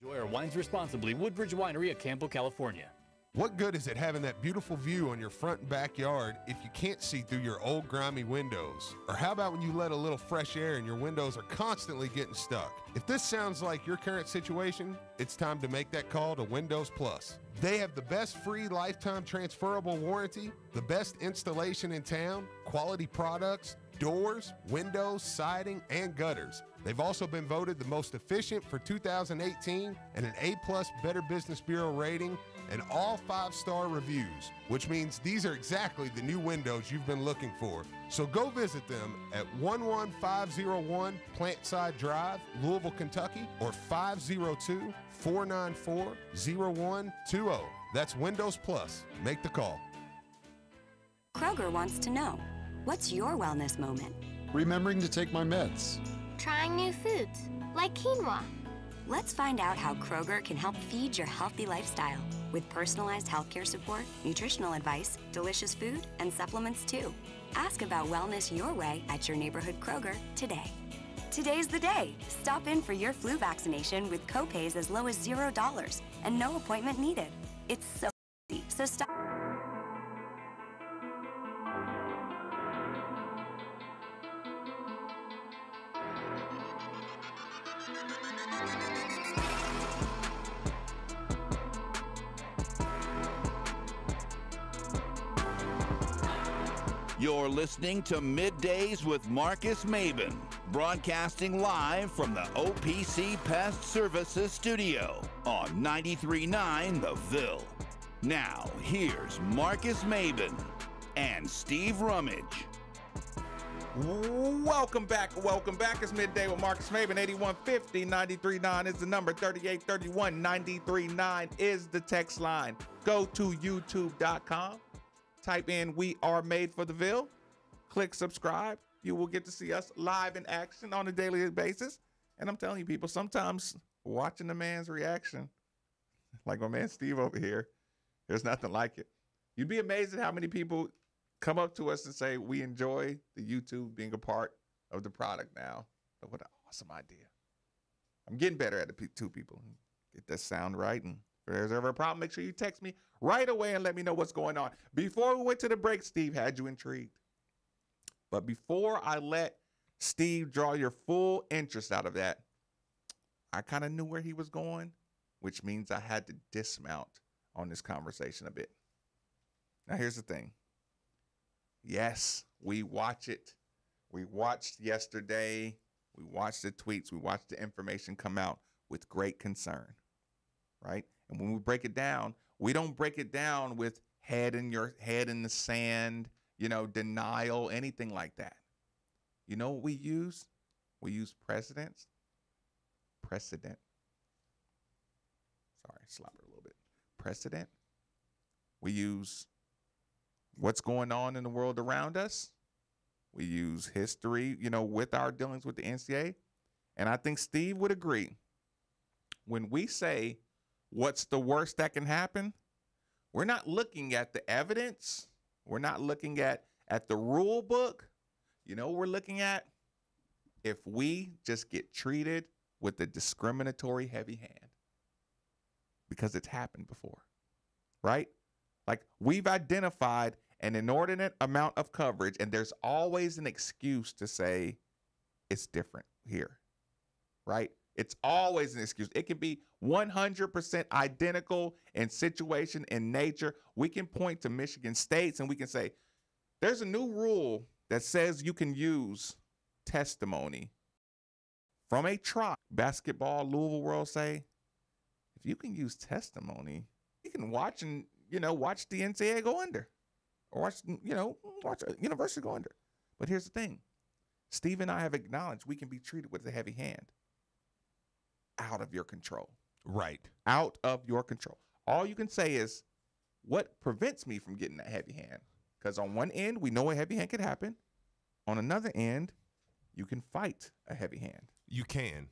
Enjoy our wines responsibly. Woodbridge Winery of Campo, California. What good is it having that beautiful view on your front and backyard if you can't see through your old grimy windows? Or how about when you let a little fresh air and your windows are constantly getting stuck? If this sounds like your current situation, it's time to make that call to Windows Plus. They have the best free lifetime transferable warranty, the best installation in town, quality products, doors, windows, siding, and gutters. They've also been voted the most efficient for 2018 and an A+ Better Business Bureau rating and all 5-star reviews, which means these are exactly the new windows you've been looking for. So go visit them at 11501 Plantside Drive, Louisville, Kentucky, or 502-494-0120. That's Windows Plus. Make the call. Kroger wants to know, what's your wellness moment? Remembering to take my meds. Trying new foods, like quinoa. Let's find out how Kroger can help feed your healthy lifestyle with personalized healthcare support, nutritional advice, delicious food, and supplements too. Ask about wellness your way at your neighborhood Kroger today. Today's the day. Stop in for your flu vaccination with copays as low as $0 and no appointment needed. It's so easy, so stop. You're listening to Middays with Marcus Maben, broadcasting live from the OPC Pest Services studio on 93.9 The Ville. Now, here's Marcus Maben and Steve Rummage. Welcome back. It's Midday with Marcus Maben. 8150 93.9 is the number. 3831 93.9 is the text line. Go to youtube.com. Type in "We Are Made for the Ville." Click subscribe. You will get to see us live in action on a daily basis. And I'm telling you, people, sometimes watching the man's reaction, like my man Steve over here, there's nothing like it. You'd be amazed at how many people come up to us and say, we enjoy the YouTube being a part of the product now. But what an awesome idea. I'm getting better at it, too, people. Get that sound right. And if there's ever a problem, make sure you text me right away and let me know what's going on. Before we went to the break, Steve had you intrigued. But before I let Steve draw your full interest out of that, I kind of knew where he was going, which means I had to dismount on this conversation a bit. Now, here's the thing. Yes, we watch it. We watched yesterday. We watched the tweets. We watched the information come out with great concern, right? And when we break it down, we don't break it down with head in the sand, denial, anything like that. You know what we use? We use precedent. Sorry, slap it a little bit. Precedent. We use what's going on in the world around us. We use history, with our dealings with the NCAA. And I think Steve would agree. When we say, what's the worst that can happen? We're not looking at the evidence. We're not looking at the rule book. We're looking at if we just get treated with a discriminatory heavy hand, because it's happened before, right? Like, we've identified an inordinate amount of coverage, and there's always an excuse to say it's different here, right? It's always an excuse. It can be 100% identical in situation, in nature. We can point to Michigan States and we can say, there's a new rule that says you can use testimony from a trial. Basketball, Louisville World say, if you can use testimony, you can watch and, watch the NCAA go under, or watch a university go under. But here's the thing. Steve and I have acknowledged we can be treated with a heavy hand. Out of your control. Right. Out of your control. All you can say is, what prevents me from getting that heavy hand? Because on one end, we know a heavy hand could happen. On another end, you can fight a heavy hand. You can.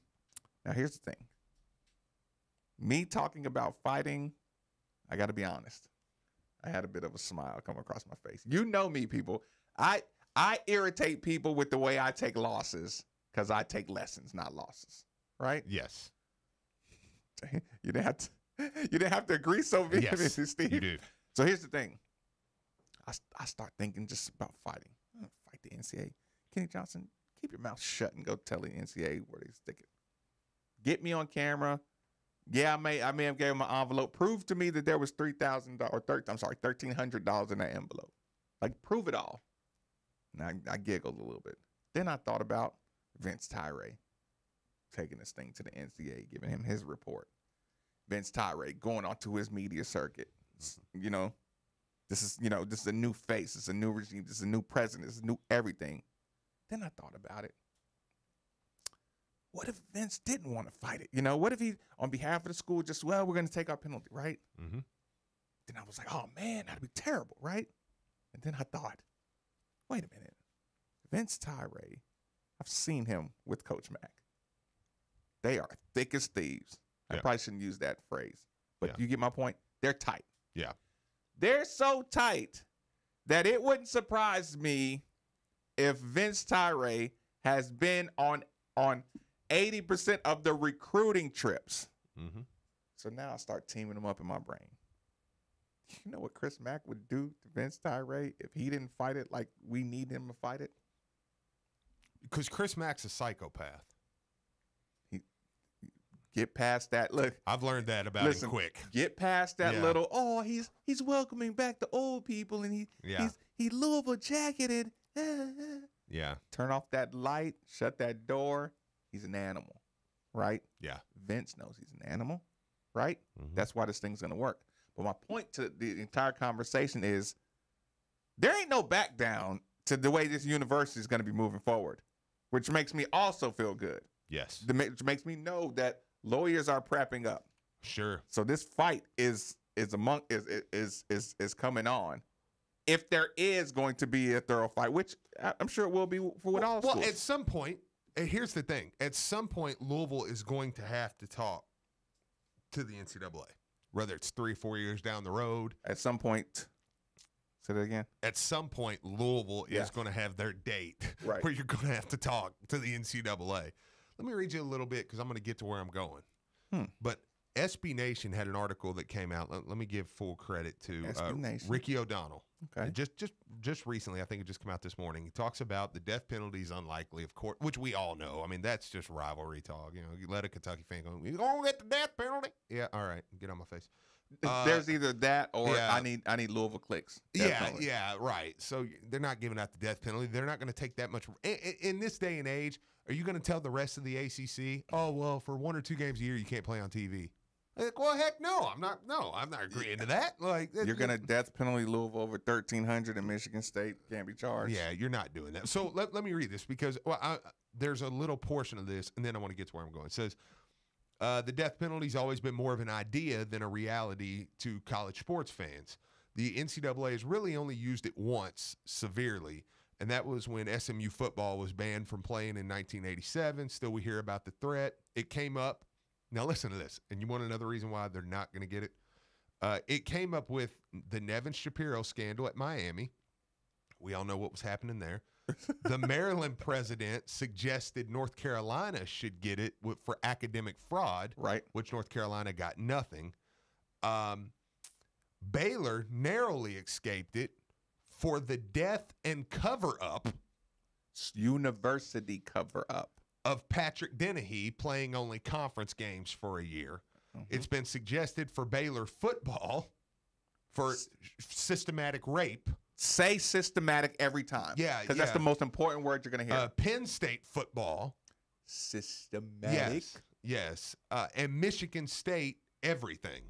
Now, here's the thing. Me talking about fighting, I got to be honest. I had a bit of a smile come across my face. You know me, people. I irritate people with the way I take losses, because I take lessons, not losses. Right? Yes. You didn't have to agree so vehemently, Yes, Steve. you do. So here's the thing. I start thinking just about fighting. I'm gonna fight the NCAA. Kenny Johnson, keep your mouth shut and go tell the NCAA where they stick it. Get me on camera. Yeah, I may have gave him an envelope. Prove to me that there was $1,300 in that envelope. Like, prove it all. And I giggled a little bit. Then I thought about Vince Tyree taking this thing to the NCAA, giving him his report. Vince Tyree going onto his media circuit. You know, this is a new face. It's a new regime. This is a new president. It's a new everything. Then I thought about it. What if Vince didn't want to fight it? You know, what if he, on behalf of the school, just, well, we're going to take our penalty, right? Mm-hmm. Then I was like, oh, man, that'd be terrible, right? And then I thought, wait a minute. Vince Tyree, I've seen him with Coach Mack. They are thick as thieves. I probably shouldn't use that phrase, but you get my point? They're tight. Yeah. They're so tight that it wouldn't surprise me if Vince Tyree has been on 80% of the recruiting trips. Mm-hmm. So now I start teaming them up in my brain. You know what Chris Mack would do to Vince Tyree if he didn't fight it like we need him to fight it? Because Chris Mack's a psychopath. Get past that. Look, I've learned that about him quick. Get past that little. Oh, he's welcoming back the old people, and he's Louisville jacketed. Yeah. Turn off that light. Shut that door. He's an animal, right? Yeah. Vince knows he's an animal, right? Mm-hmm. That's why this thing's gonna work. But my point to the entire conversation is, there ain't no back down to the way this university is gonna be moving forward, which makes me also feel good. Yes. Which makes me know that lawyers are prepping up. Sure. So this fight is coming on. If there is going to be a thorough fight, which I'm sure it will be for all schools. Well, at some point, and here's the thing: at some point, Louisville is going to have to talk to the NCAA, whether it's 3 or 4 years down the road. At some point, say that again. At some point, Louisville is going to have their date where you're going to have to talk to the NCAA. Let me read you a little bit because I'm going to get to where I'm going. But SB Nation had an article that came out. Let me give full credit to Ricky O'Donnell. Okay. Just recently, I think it just came out this morning. He talks about the death penalty is unlikely, of course, which we all know. I mean, that's just rivalry talk. You know, you let a Kentucky fan go, "You're gonna get the death penalty." Yeah, all right, get on my face. There's either that or I need Louisville clicks. Yeah, right. So they're not giving out the death penalty. They're not going to take that much. In this day and age, are you going to tell the rest of the ACC, oh, well, for 1 or 2 games a year, you can't play on TV? Like, well, heck no, I'm not agreeing to that. Like, you're going to death penalty Louisville over 1,300 in Michigan State, can't be charged. Yeah, you're not doing that. So let me read this because there's a little portion of this, and then I want to get to where I'm going. It says, the death penalty's always been more of an idea than a reality to college sports fans. The NCAA has really only used it once severely, and that was when SMU football was banned from playing in 1987. Still, we hear about the threat. It came up. Now, listen to this, and you want another reason why they're not going to get it? It came up with the Nevin Shapiro scandal at Miami. We all know what was happening there. The Maryland president suggested North Carolina should get it for academic fraud, right? Which North Carolina got nothing. Baylor narrowly escaped it for the death and cover-up. University cover-up. Of Patrick Dennehy playing only conference games for a year. Mm-hmm. It's been suggested for Baylor football for systematic rape. Say systematic every time. Yeah, because that's the most important word you're going to hear. Penn State football. Systematic. Yes. And Michigan State everything.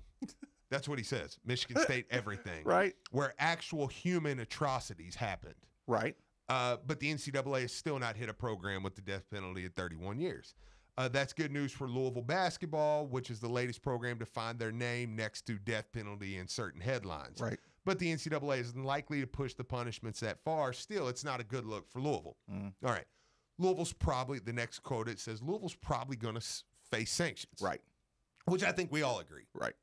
That's what he says. Michigan State everything. Right. Where actual human atrocities happened. Right. But the NCAA has still not hit a program with the death penalty in 31 years. That's good news for Louisville basketball, which is the latest program to find their name next to death penalty in certain headlines. Right. But the NCAA isn't likely to push the punishments that far. Still, it's not a good look for Louisville. All right. Louisville's probably, the next quote, it says, Louisville's probably going to face sanctions. Right. Which I think we all agree. Right.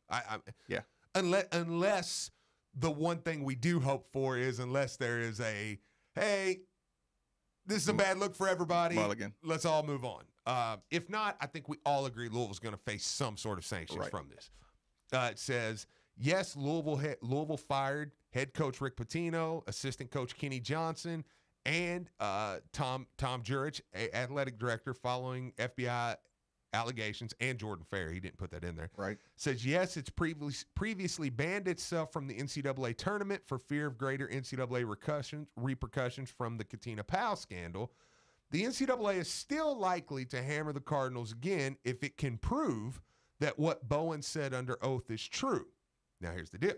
Yeah. Unless the one thing we do hope for is unless there is a, hey, this is a bad look for everybody. Mulligan. Let's all move on. If not, I think we all agree Louisville's going to face some sort of sanctions from this. It says, yes, Louisville fired head coach Rick Pitino, assistant coach Kenny Johnson, and Tom Jurich, athletic director, following FBI allegations, and Jordan Fair. He didn't put that in there. Right. Says, yes, it's previously banned itself from the NCAA tournament for fear of greater NCAA repercussions from the Katina Powell scandal. The NCAA is still likely to hammer the Cardinals again if it can prove that what Bowen said under oath is true. Now, here's the deal,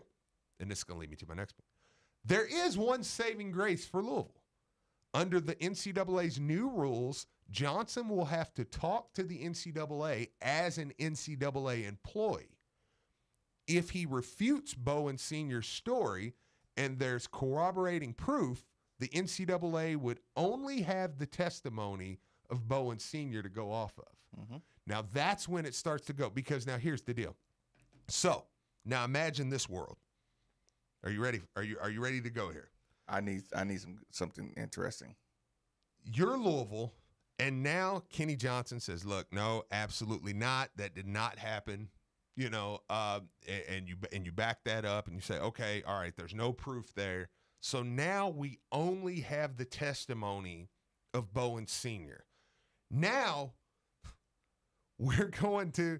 and this is going to lead me to my next point. There is one saving grace for Louisville. Under the NCAA's new rules, Johnson will have to talk to the NCAA as an NCAA employee. If he refutes Bowen Sr.'s story and there's corroborating proof, the NCAA would only have the testimony of Bowen Sr. to go off of. Mm-hmm. Now, that's when it starts to go, because now here's the deal. So, now imagine this world. Are you ready? Are you ready to go here? I need something interesting. You're Louisville, and now Kenny Johnson says, "Look, no, absolutely not. That did not happen." You know, and you back that up, and you say, "Okay, all right. There's no proof there." So now we only have the testimony of Bowen Sr. Now we're going to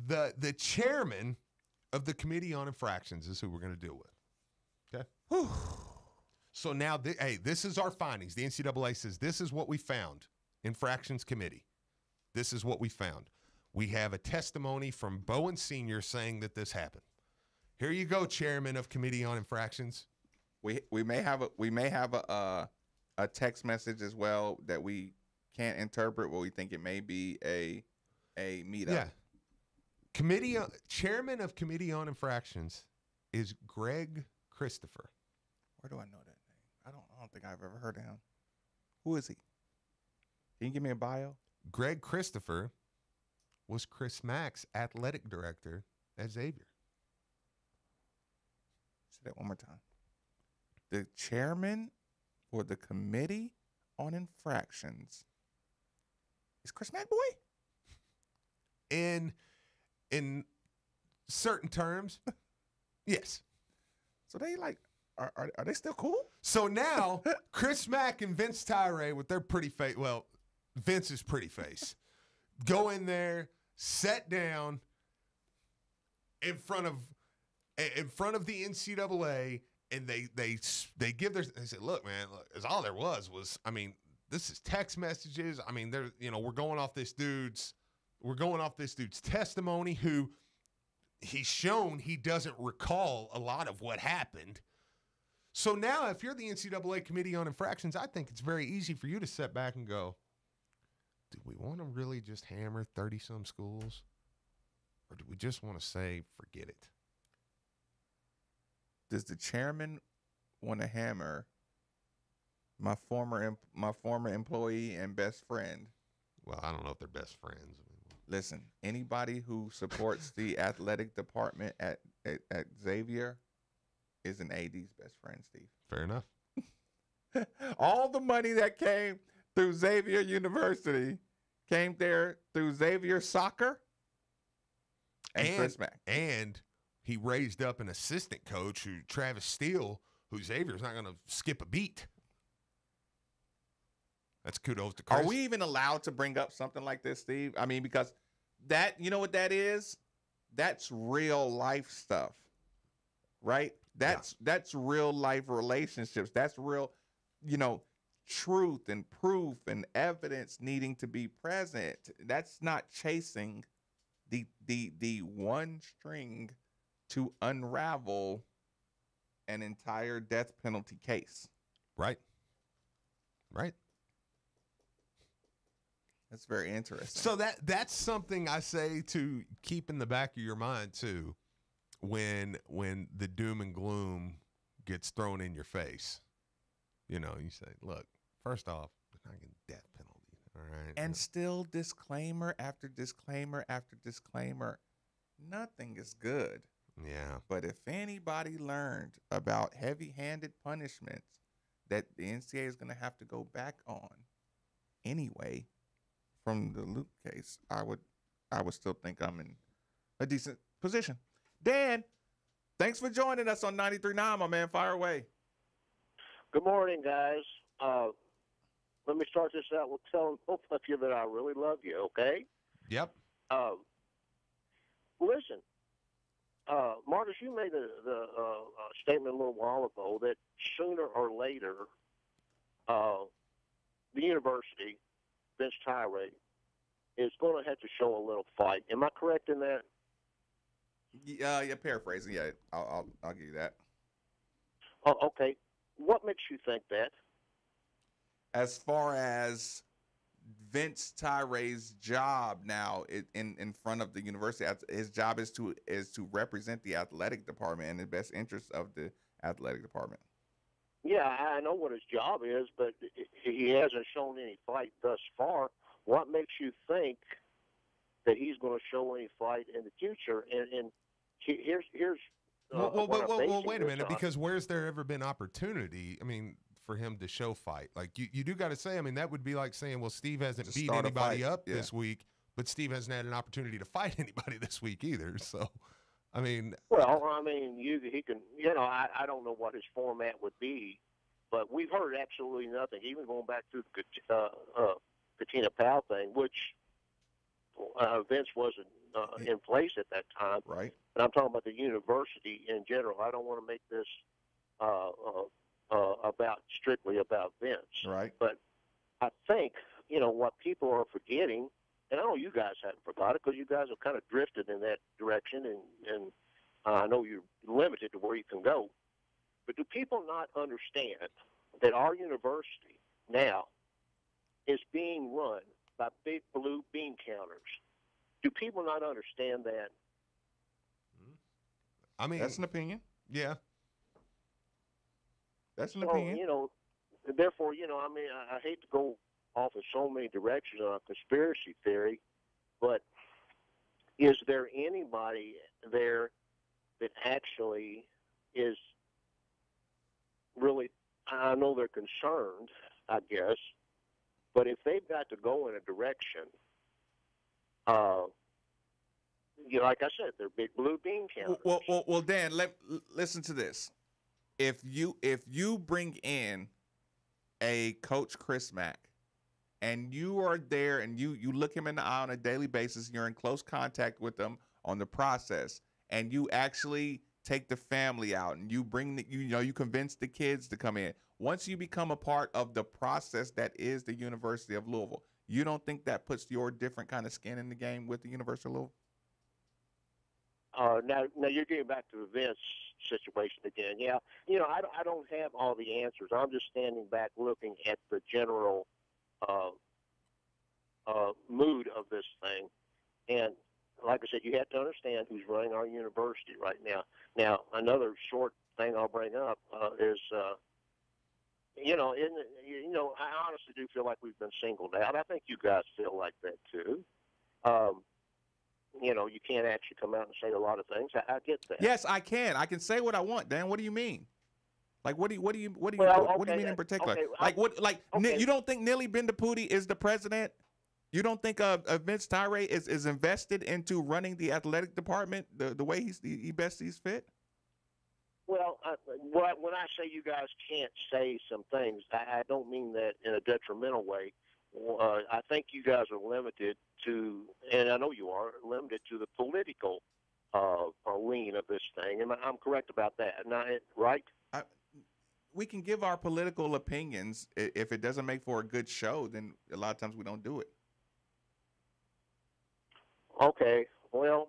the chairman of the Committee on Infractions is who we're going to deal with. Okay. Whew. So now, this is our findings. The NCAA says this is what we found. Infractions Committee. This is what we found. We have a testimony from Bowen Sr. saying that this happened. Here you go, Chairman of Committee on Infractions. We may have a text message as well that we can't interpret, but we think it may be a meetup. Yeah. Chairman of Committee on Infractions is Greg Christopher. Where do I know that name? I don't think I've ever heard of him. Who is he? Can you give me a bio? Greg Christopher was Chris Mack's athletic director at Xavier. Say that one more time. The chairman for the Committee on Infractions is Chris Mack, boy? In certain terms, yes. So they are they still cool? So now Chris Mack and Vince Tyree with their pretty face, well, Vince's pretty face, go in there, sit down in front of the NCAA, and they give they say, look, man, look, all there was, I mean, this is text messages. I mean, we're going off this dude's testimony, who he's shown he doesn't recall a lot of what happened. So now, if you're the NCAA Committee on Infractions, I think it's very easy for you to sit back and go, do we want to really just hammer 30-some schools? Or do we just want to say, forget it? Does the chairman want to hammer my former employee and best friend? Well, I don't know if they're best friends. Listen, anybody who supports the athletic department at Xavier is an AD's best friend, Steve. Fair enough. All the money that came through Xavier University came there through Xavier Soccer and Chris Mack. And he raised up an assistant coach, Travis Steele, who Xavier's not going to skip a beat. That's kudos to Chris. Are we even allowed to bring up something like this, Steve? I mean, because that, you know what that is? That's real life stuff, right? That's real life relationships. That's real, truth and proof and evidence needing to be present. That's not chasing the one string to unravel an entire death penalty case. Right. That's very interesting. So that's something I say to keep in the back of your mind too, when the doom and gloom gets thrown in your face. You say, look, first off, they're not getting death penalty. All right. And still disclaimer after disclaimer after disclaimer. Nothing is good. Yeah. But if anybody learned about heavy-handed punishments that the NCAA is going to have to go back on anyway from the Luke case, I would still think I'm in a decent position. Dan, thanks for joining us on 93.9, my man. Fire away. Good morning, guys. Let me start this out with telling both of you that I really love you, okay? Yep. Listen, Marcus, you made the statement a little while ago that sooner or later the university, Vince Tyree, is going to have to show a little fight. Am I correct in that? Yeah, paraphrasing. Yeah, I'll give you that. Oh, okay. What makes you think that? As far as Vince Tyree's job now in front of the university, his job is to represent the athletic department in the best interest of the athletic department. Yeah, I know what his job is, but he hasn't shown any fight thus far. What makes you think that he's going to show any fight in the future? And here's well, wait a minute, because where's there ever been opportunity? I mean, for him to show fight, like you do got to say. I mean, that would be like saying, well, Steve hasn't beat anybody up this week, but Steve hasn't had an opportunity to fight anybody this week either. So, I mean, he can. I don't know what his format would be, but we've heard absolutely nothing. Even going back to the Katina Powell thing, which Vince wasn't in place at that time. Right. But I'm talking about the university in general. I don't want to make this strictly about Vince. Right. But I think, what people are forgetting, and I know you guys haven't forgot it because you guys have kind of drifted in that direction, and I know you're limited to where you can go. But do people not understand that our university now is being run by big blue bean counters? Do people not understand that? I mean, that's an opinion. Yeah. That's an opinion. Therefore, I hate to go off in so many directions on a conspiracy theory, but is there anybody there that actually is really, I know they're concerned, I guess, but if they've got to go in a direction, like I said, they're big blue bean counters. Well, Dan, listen to this. If you bring in a Coach Chris Mack, and you are there and you look him in the eye on a daily basis, you're in close contact with them on the process, and you actually take the family out and you bring you convince the kids to come in. Once you become a part of the process that is the University of Louisville, you don't think that puts your different kind of skin in the game with the University of Louisville? Now you're getting back to the Vince situation again. Yeah, I don't have all the answers. I'm just standing back looking at the general mood of this thing. And like I said, you have to understand who's running our university right now. Now, another short thing I'll bring up is, I honestly do feel like we've been singled out. I think you guys feel like that too. You can't actually come out and say a lot of things. I get that. Yes, I can. I can say what I want, Dan. What do you mean? Like, what do you mean in particular? Okay, you don't think Nilly Bendapudi is the president? You don't think Vince Tyree is invested into running the athletic department the way he best sees fit? Well, when I say you guys can't say some things, I don't mean that in a detrimental way. I think you guys are limited to, and I know you are, limited to the political lean of this thing. I'm correct about that, right? We can give our political opinions. If it doesn't make for a good show, then a lot of times we don't do it. Okay, well,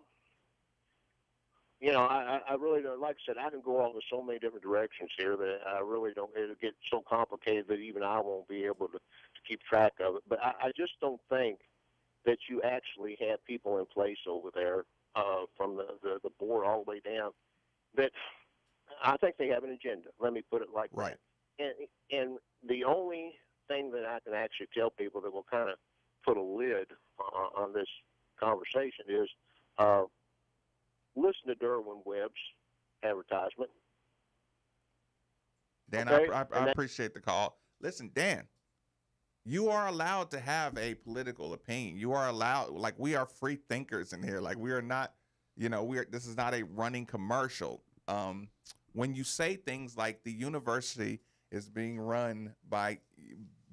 I really don't, like I said, I can go off in so many different directions here that I really don't, it'll get so complicated that even I won't be able to keep track of it. But I just don't think that you actually have people in place over there from the board all the way down that I think they have an agenda. Let me put it like that. And the only thing that I can actually tell people that will kind of put a lid on this conversation is listen to Derwin Webb's advertisement. Dan, okay? I appreciate the call. Listen, Dan, You are allowed to have a political opinion. You are allowed, like, we are free thinkers in here. Like, we are not, this is not a running commercial. When you say things like the university is being run by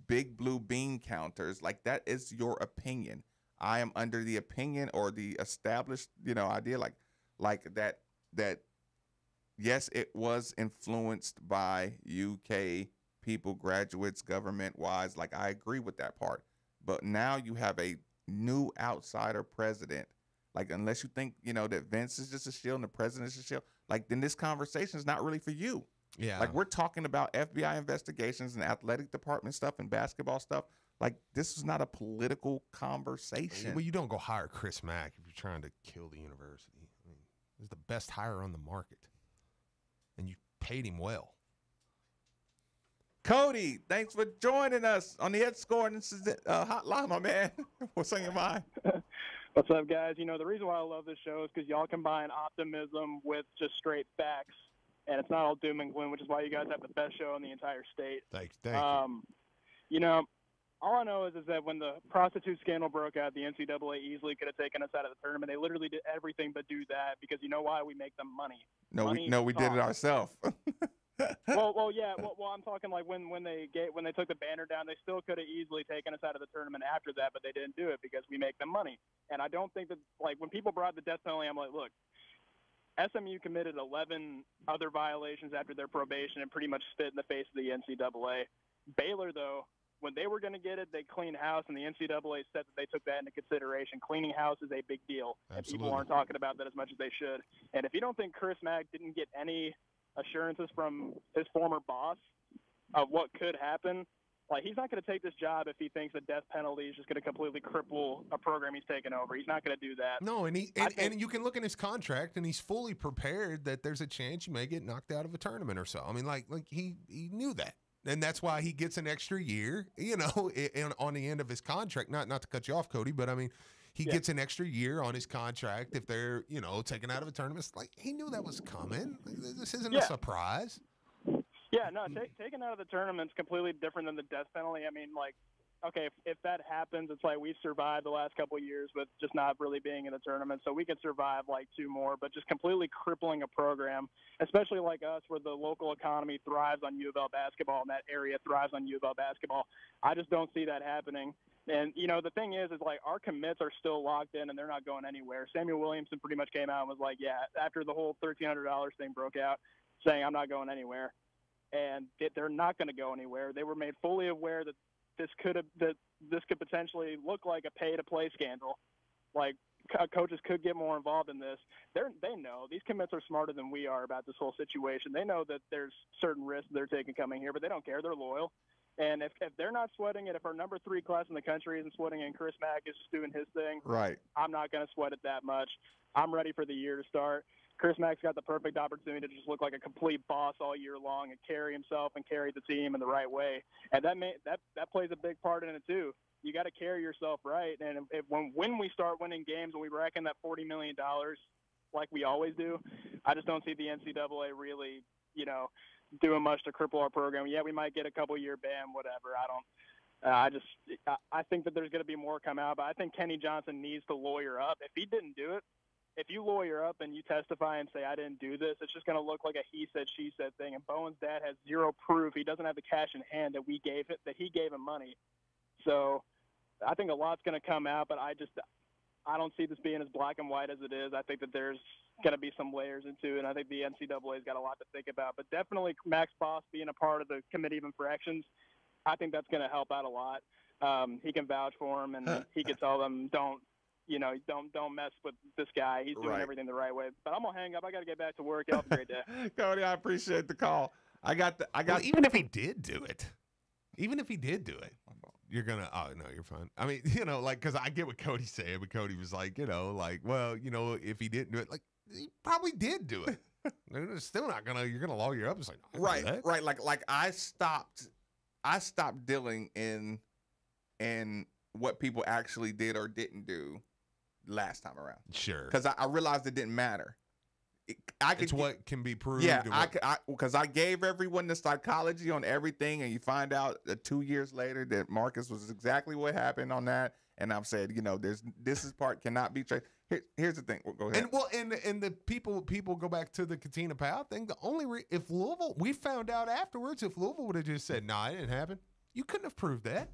big blue bean counters, like, that is your opinion. I am under the opinion or the established, idea like that yes, it was influenced by UK people, graduates, government wise. Like, I agree with that part. But now you have a new outsider president. Like, unless you think, that Vince is just a shield and the president is a shield, like, then this conversation is not really for you. Yeah. Like, we're talking about FBI investigations and athletic department stuff and basketball stuff. Like, this is not a political conversation. Well, you don't go hire Chris Mack if you're trying to kill the university. I mean, he's the best hire on the market. And you paid him well. Cody, thanks for joining us on the Ed Scoring hotline, my man. What's on your mind? What's up, guys? The reason why I love this show is because y'all combine optimism with just straight facts, and it's not all doom and gloom, which is why you guys have the best show in the entire state. Thank you. All I know is that when the prostitute scandal broke out, the NCAA easily could have taken us out of the tournament. They literally did everything but do that because you know why? We make them money. We did it ourselves. Yeah. Well, I'm talking like when they took the banner down, they still could have easily taken us out of the tournament after that, but they didn't do it because we make them money. And I don't think that, like, when people brought the death penalty, I'm like, look, SMU committed 11 other violations after their probation and pretty much spit in the face of the NCAA. Baylor, though, when they were going to get it, they cleaned house, and the NCAA said that they took that into consideration. Cleaning house is a big deal, and people aren't talking about that as much as they should. And if you don't think Chris Mack didn't get any assurances from his former boss of what could happen, like, he's not going to take this job if he thinks the death penalty is just going to completely cripple a program he's taken over. He's not going to do that. No, and you can look in his contract, and he's fully prepared that there's a chance you may get knocked out of a tournament or so. I mean, like he knew that. And that's why he gets an extra year, on the end of his contract. Not to cut you off, Cody, but I mean, he gets an extra year on his contract if they're, taken out of a tournament. It's like, he knew that was coming. This isn't a surprise. Yeah, no, taken out of the tournament's completely different than the death penalty. I mean, like, okay, if that happens, it's like we've survived the last couple of years with just not really being in the tournament. So we could survive like two more, but just completely crippling a program, especially like us where the local economy thrives on U of L basketball and that area thrives on U of L basketball. I just don't see that happening. And, the thing is like our commits are still locked in and they're not going anywhere. Samuel Williamson pretty much came out and was like, yeah, after the whole $1,300 thing broke out, saying I'm not going anywhere. And they're not going to go anywhere. They were made fully aware that this could potentially look like a pay-to-play scandal. Like, coaches could get more involved in this. They know. These commits are smarter than we are about this whole situation. They know that there's certain risks they're taking coming here, but they don't care. They're loyal. And if they're not sweating it, if our number 3 class in the country isn't sweating it and Chris Mack is just doing his thing, right, I'm not going to sweat it that much. I'm ready for the year to start. Chris Mack's got the perfect opportunity to just look like a complete boss all year long and carry himself and carry the team in the right way. And that plays a big part in it too. You got to carry yourself right. And when we start winning games and we reckon that $40 million like we always do, I just don't see the NCAA really, doing much to cripple our program. Yeah, we might get a couple-year ban, whatever. I think that there's going to be more come out, but I think Kenny Johnson needs to lawyer up. If he didn't do it, if you lawyer up and you testify and say, I didn't do this, it's just going to look like a he said, she said thing. And Bowen's dad has zero proof. He doesn't have the cash in hand that he gave him money. So I think a lot's going to come out, but I don't see this being as black and white as it is. I think that there's going to be some layers into it, and I think the NCAA's got a lot to think about. But definitely Max Boss being a part of the Committee of Infractions, I think that's going to help out a lot. He can vouch for him, and he can tell them, don't mess with this guy. He's doing everything the right way. But I'm going to hang up. I got to get back to work. Y'all have a great day. Cody, I appreciate the call. Even if he did do it, you're going to, oh, no, you're fine. I mean, because I get what Cody's saying, but Cody was like, if he didn't do it, like, he probably did do it. They're still not going to, you're going to lawyer up. It's like, right. Like I stopped dealing in what people actually did or didn't do last time around. Sure. Because I realized it didn't matter. It's what can be proved. Yeah, because I gave everyone the psychology on everything, and you find out 2 years later that Marcus was exactly what happened on that. And I've said, this is part cannot be traced. Here's the thing. Go ahead. And the people go back to the Katina Powell thing. The only if Louisville, we found out afterwards, if Louisville would have just said, "Nah, it didn't happen," you couldn't have proved that.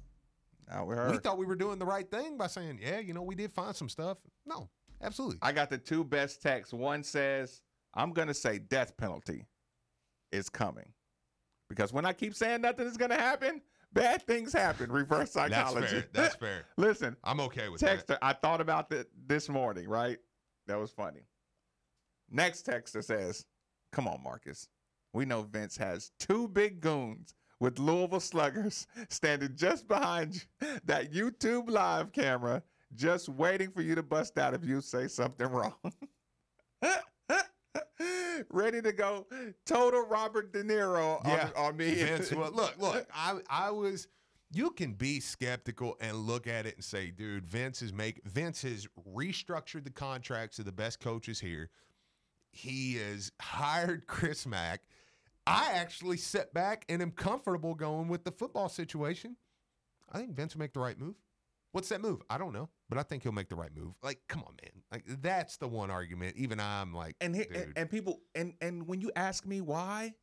We thought we were doing the right thing by saying, "Yeah, we did find some stuff." No, absolutely. I got the two best texts. One says, "I'm gonna say death penalty is coming," because when I keep saying nothing is gonna happen, bad things happen. Reverse psychology. That's fair. Listen, I'm okay with texter, that. I thought about that this morning, right? That was funny. Next texter says, "Come on, Marcus. We know Vince has two big goons with Louisville Sluggers standing just behind you, that YouTube live camera, just waiting for you to bust out if you say something wrong." Ready to go total Robert De Niro on me. Vince, well, look, I was, you can be skeptical and look at it and say, dude, Vince has restructured the contracts of the best coaches here. He has hired Chris Mack. I actually sit back and am comfortable going with the football situation. I think Vince will make the right move. What's that move? I don't know, but I think he'll make the right move. Like, come on, man. Like, that's the one argument. Even I'm like, and people, and when you ask me why,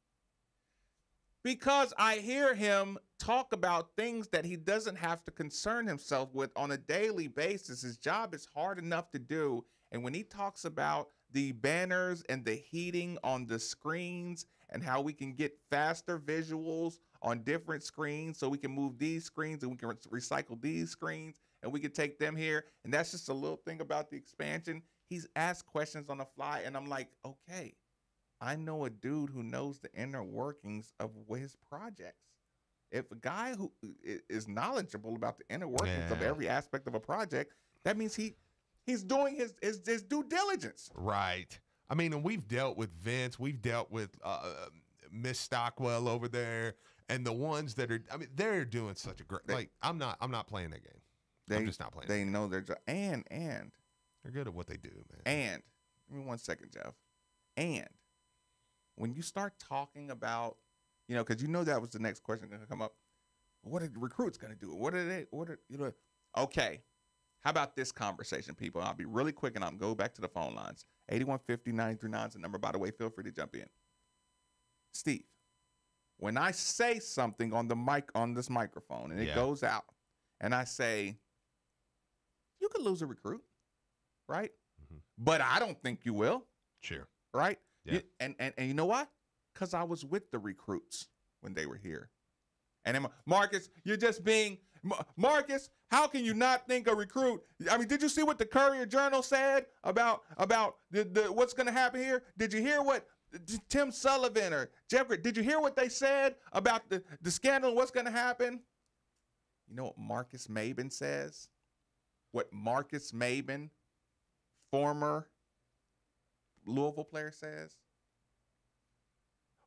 because I hear him talk about things that he doesn't have to concern himself with on a daily basis. His job is hard enough to do. And when he talks about the banners and the heating on the screens and how we can get faster visuals on different screens, so we can move these screens and we can recycle these screens and we can take them here. And that's just a little thing about the expansion. He's asked questions on the fly, and I'm like, okay, I know a dude who knows the inner workings of his projects. If a guy who is knowledgeable about the inner workings of every aspect of a project, that means he's doing his due diligence. Right. I mean, and we've dealt with Vince. We've dealt with Miss Stockwell over there. And the ones that are, I mean, they're doing such a great, I'm not playing that game. I'm just not playing They know their job. And they're good at what they do, man. And, give me 1 second, Jeff. And when you start talking about, because that was the next question going to come up. What are the recruits going to do? Okay. How about this conversation, people? I'll be really quick and I'll go back to the phone lines. 8150-939 is the number, by the way. Feel free to jump in. Steve, when I say something on the mic, on this microphone, and it goes out, and I say, you could lose a recruit, right? Mm-hmm. But I don't think you will. Sure. Right? Yeah. And you know why? Because I was with the recruits when they were here. And then, Marcus, you're just being Marcus, how can you not think a recruit? I mean, did you see what the Courier Journal said about the what's going to happen here? Did you hear what Tim Sullivan or Jeffrey, did you hear what they said about the scandal and what's going to happen? You know what Marcus Maben says? What Marcus Maben, former Louisville player, says?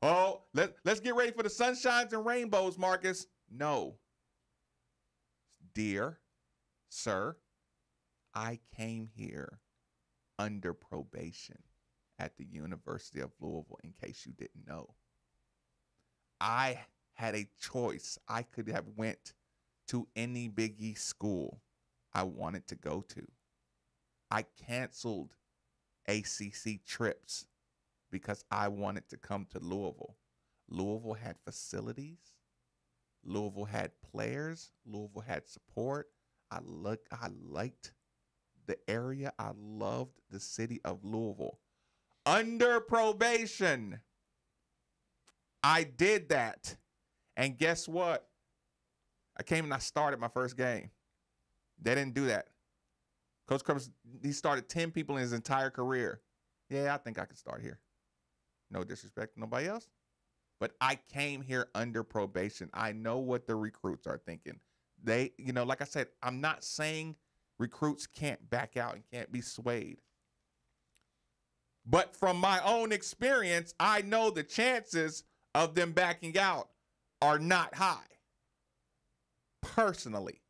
Oh, let's get ready for the sunshines and rainbows, Marcus. No. Dear sir, I came here under probation at the University of Louisville, in case you didn't know. I had a choice. I could have went to any Big East school I wanted to go to. I canceled ACC trips because I wanted to come to Louisville. Louisville had facilities. Louisville had players. Louisville had support. I liked the area. I loved the city of Louisville. Under probation, I did that. And guess what? I came and I started my first game. They didn't do that. Coach Crumbs, he started 10 people in his entire career. Yeah, I think I could start here. No disrespect to nobody else. But I came here under probation. I know what the recruits are thinking. They, like I said, I'm not saying recruits can't back out and can't be swayed. But from my own experience, I know the chances of them backing out are not high. Personally.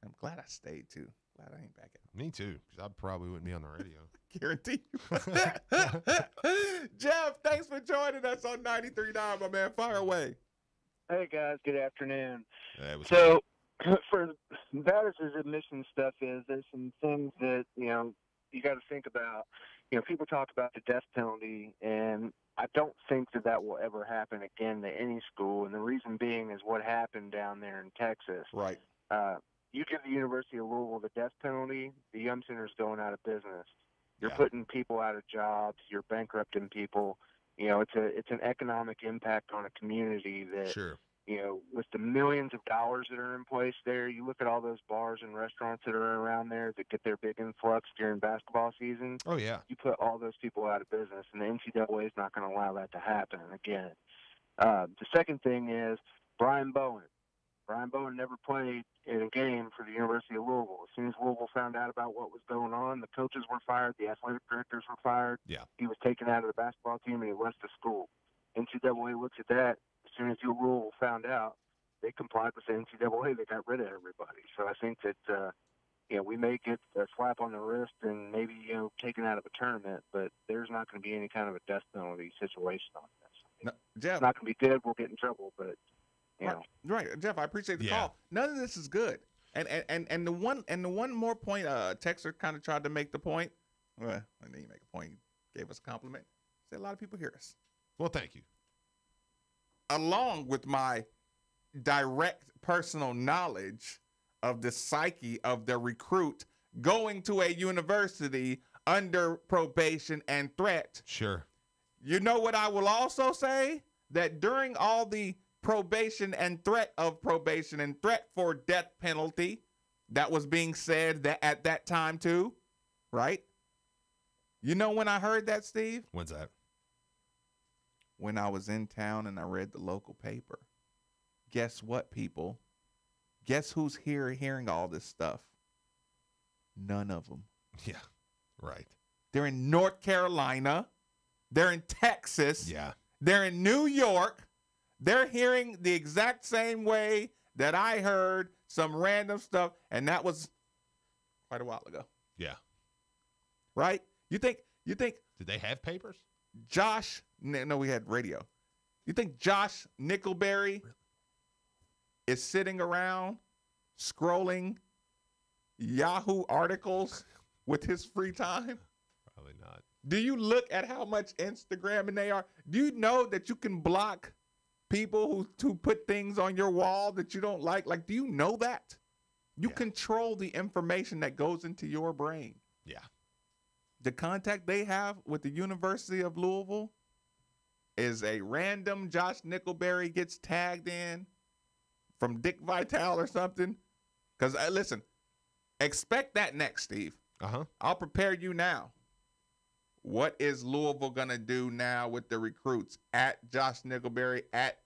I'm glad I stayed too. Glad I ain't back out. Me too, because I probably wouldn't be on the radio. Guarantee you. Jeff, thanks for joining us on 93.9, my man. Fire away. Hey, guys. Good afternoon. Hey, what's So, for bad as this admission stuff is, there's some things that, you got to think about. People talk about the death penalty, and I don't think that will ever happen again to any school. And the reason being is what happened down there in Texas. Right. You give the University of Louisville the death penalty, the Yum Center's going out of business. You're putting people out of jobs. You're bankrupting people. It's an economic impact on a community that, with the millions of dollars that are in place there, you look at all those bars and restaurants that are around there that get their big influx during basketball season. Oh, yeah. You put all those people out of business, and the NCAA is not going to allow that to happen again. The second thing is Brian Bowen. Brian Bowen never played in a game for the University of Louisville. As soon as Louisville found out about what was going on, the coaches were fired, the athletic directors were fired. Yeah. He was taken out of the basketball team, and he left the school. NCAA looks at that. As soon as Louisville found out, they complied with the NCAA. They got rid of everybody. So I think that, we may get a slap on the wrist and maybe, taken out of a tournament, but there's not going to be any kind of a death penalty situation on this. No, Jeff, it's not going to be good. We'll get in trouble, but Right, Jeff. I appreciate the call. None of this is good. And the one more point, Texter kind of tried to make the point. Well, I didn't make a point. He gave us a compliment. Said a lot of people hear us. Well, thank you. Along with my direct personal knowledge of the psyche of the recruit going to a university under probation and threat. Sure. You know what I will also say? That during all the probation and threat for death penalty that was being said that at that time too, right? You know when I heard that, Steve? When's that? When I was in town and I read the local paper. Guess what, people? Guess who's hearing all this stuff? None of them. Yeah, right. They're in North Carolina. They're in Texas. Yeah. They're in New York. They're hearing the exact same way that I heard some random stuff, and that was quite a while ago. Yeah. Right? You think Did they have papers? Josh, no, we had radio. You think Josh Nickelberry is sitting around scrolling Yahoo articles with his free time? Probably not. Do you look at how much Instagram and they are? Do you know that you can block people who put things on your wall that you don't like? Like, do you know that? You control the information that goes into your brain. Yeah. The contact they have with the University of Louisville is a random Josh Nickelberry gets tagged in from Dick Vitale or something. Because, listen, expect that next, Steve. Uh-huh. I'll prepare you now. What is Louisville going to do now with the recruits at Josh Nickelberry, at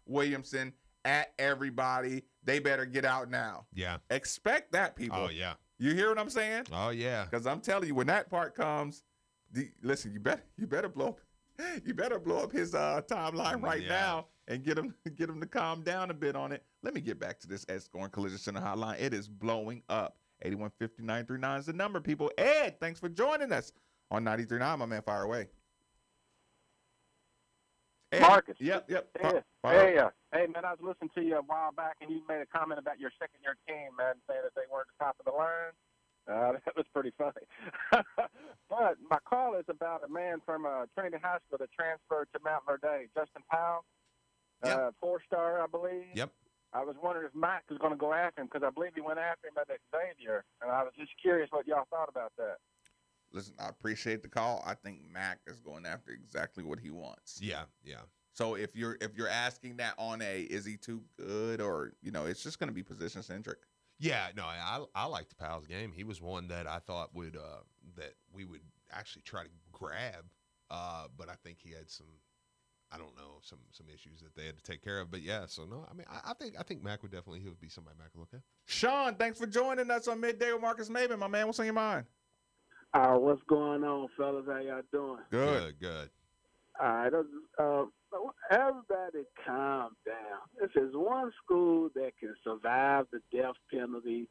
Williamson, at everybody? They better get out now. Yeah. Expect that, people. Oh, yeah. You hear what I'm saying? Oh, yeah. Because I'm telling you, when that part comes, listen, you better blow up his timeline right now and get him to calm down a bit on it. Let me get back to this Ed Scoring Collision Center hotline. It is blowing up. 815-939 is the number, people. Ed, thanks for joining us on 93.9. My man, fire away. Ed. Marcus. Yep. Hey, man, I was listening to you a while back, and you made a comment about your second-year team, man, saying that they weren't the top of the line. That was pretty funny. But my call is about a man from Trinity High School that transferred to Mount Verde, Justin Powell, 4-star, I believe. Yep. I was wondering if Mike was going to go after him because I believe he went after him at Xavier, and I was just curious what y'all thought about that. Listen, I appreciate the call. I think Mac is going after exactly what he wants. Yeah. So if you're asking that on is he too good, or it's just going to be position centric. Yeah, no, I liked Powell's game. He was one that I thought would that we would actually try to grab, but I think he had some issues that they had to take care of. But yeah, so no, I mean, I think Mac would definitely be somebody Mac would look at. Sean, thanks for joining us on Midday with Marcus Maben, my man. What's on your mind? What's going on, fellas? How y'all doing? Good. All right, everybody calm down. If there's one school that can survive the death penalty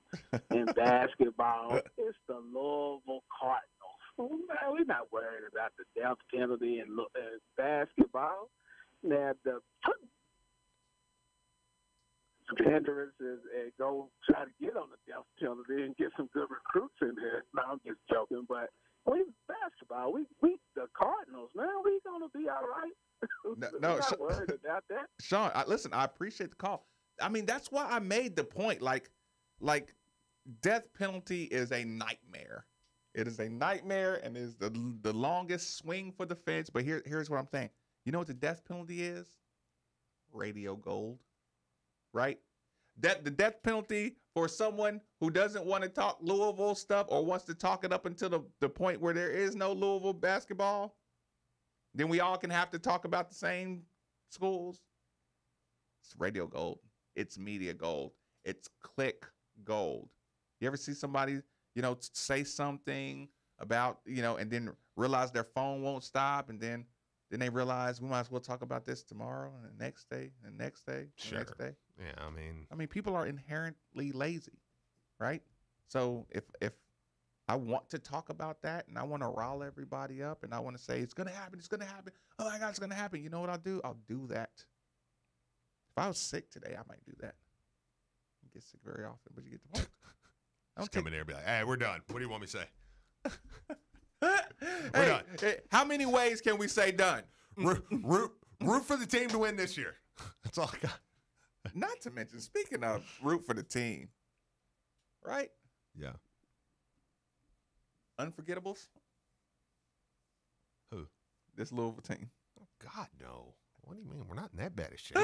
in basketball, it's the Louisville Cardinals. Man, we're not worried about the death penalty in basketball. Now, the hindrance is go try to get on the death penalty and get some good recruits in here. No, I'm just joking, but we basketball, we the Cardinals, man, we gonna be all right. No, not worried about that. Sean, listen, I appreciate the call. I mean, that's why I made the point. Like death penalty is a nightmare. It is a nightmare, and is the longest swing for the fence. But here's what I'm saying. You know what the death penalty is? Radio gold, right? The death penalty for someone who doesn't want to talk Louisville stuff or wants to talk it up until the point where there is no Louisville basketball, then we all can have to talk about the same schools. It's radio gold. It's media gold. It's click gold. You ever see somebody, say something about, and then realize their phone won't stop, and then they realize we might as well talk about this tomorrow and the next day and the next day, the next day. Yeah, I mean, people are inherently lazy, right? So if I want to talk about that and I want to rile everybody up and I want to say it's gonna happen, oh my God, it's gonna happen. You know what I'll do? I'll do that. If I was sick today, I might do that. I get sick very often, but you get the point. Just come in there and be like, hey, we're done. What do you want me to say? We're done. Hey, how many ways can we say done? Root for the team to win this year. That's all I got. Not to mention, speaking of root for the team, right? Yeah. Unforgettables? Who? This Louisville team. Oh, God, no. What do you mean? We're not in that bad a shape.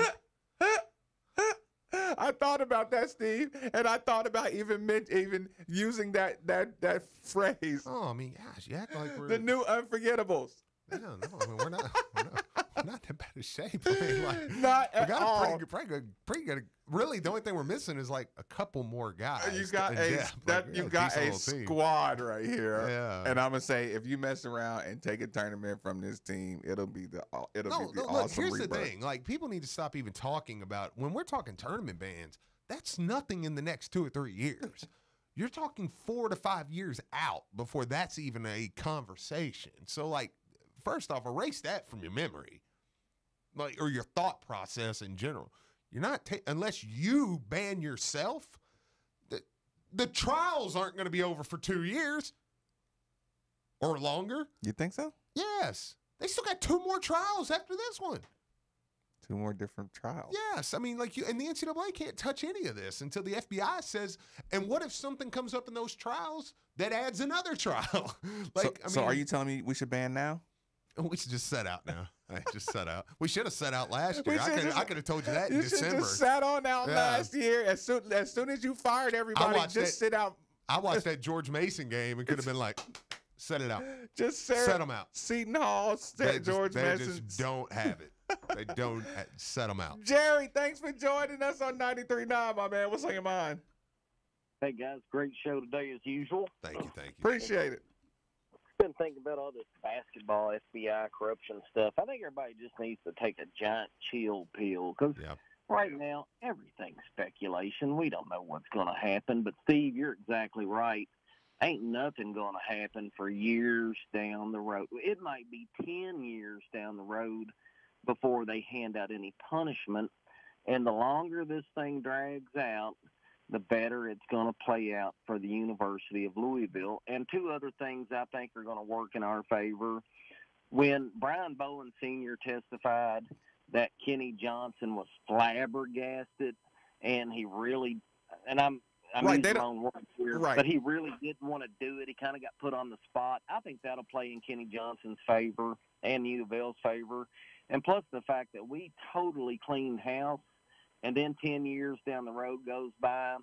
I thought about that, Steve, and I thought about even using that phrase. Oh, I mean, gosh, you act like we're the new Unforgettables. No, I mean, we're not in that bad a shape. I mean, like, not at all. We got pretty good. Really, the only thing we're missing is like a couple more guys. You got a squad right here. Yeah. And I'm gonna say, if you mess around and take a tournament from this team, it'll be the awesome look, here's rebirth. the thing. Like, people need to stop even talking about when we're talking tournament bans. That's nothing in the next 2 or 3 years. You're talking 4 to 5 years out before that's even a conversation. So, like, first off, erase that from your memory, like, or your thought process in general. You're not unless you ban yourself. The trials aren't going to be over for 2 years or longer. You think so? Yes, they still got 2 more trials after this one. 2 more different trials. Yes, I mean, like, and the NCAA can't touch any of this until the FBI says. And what if something comes up in those trials that adds another trial? So are you telling me we should ban now? We should just set out now. Just set out. We should have set out last year. I could have told you that in December. You should just sat on out last year. As soon as you fired everybody, sit out. I watched that George Mason game and could have been like, set it out. Just set them out. Seton Hall, George Mason. They just don't have it. They don't set them out. Jerry, thanks for joining us on 93.9, my man. What's on your mind? Hey, guys, great show today as usual. Thank you. Appreciate it. Been thinking about all this basketball, FBI corruption stuff. I think everybody just needs to take a giant chill pill because right now everything's speculation. We don't know what's going to happen. But Steve, you're exactly right. Ain't nothing going to happen for years down the road. It might be 10 years down the road before they hand out any punishment. And the longer this thing drags out, the better it's going to play out for the University of Louisville. And 2 other things I think are going to work in our favor. When Brian Bowen Sr. testified that Kenny Johnson was flabbergasted, and he really, and I'm using my own words here, but he really didn't want to do it. He kind of got put on the spot. I think that'll play in Kenny Johnson's favor and U of L's favor. And plus the fact that we totally cleaned house, and then 10 years down the road goes by,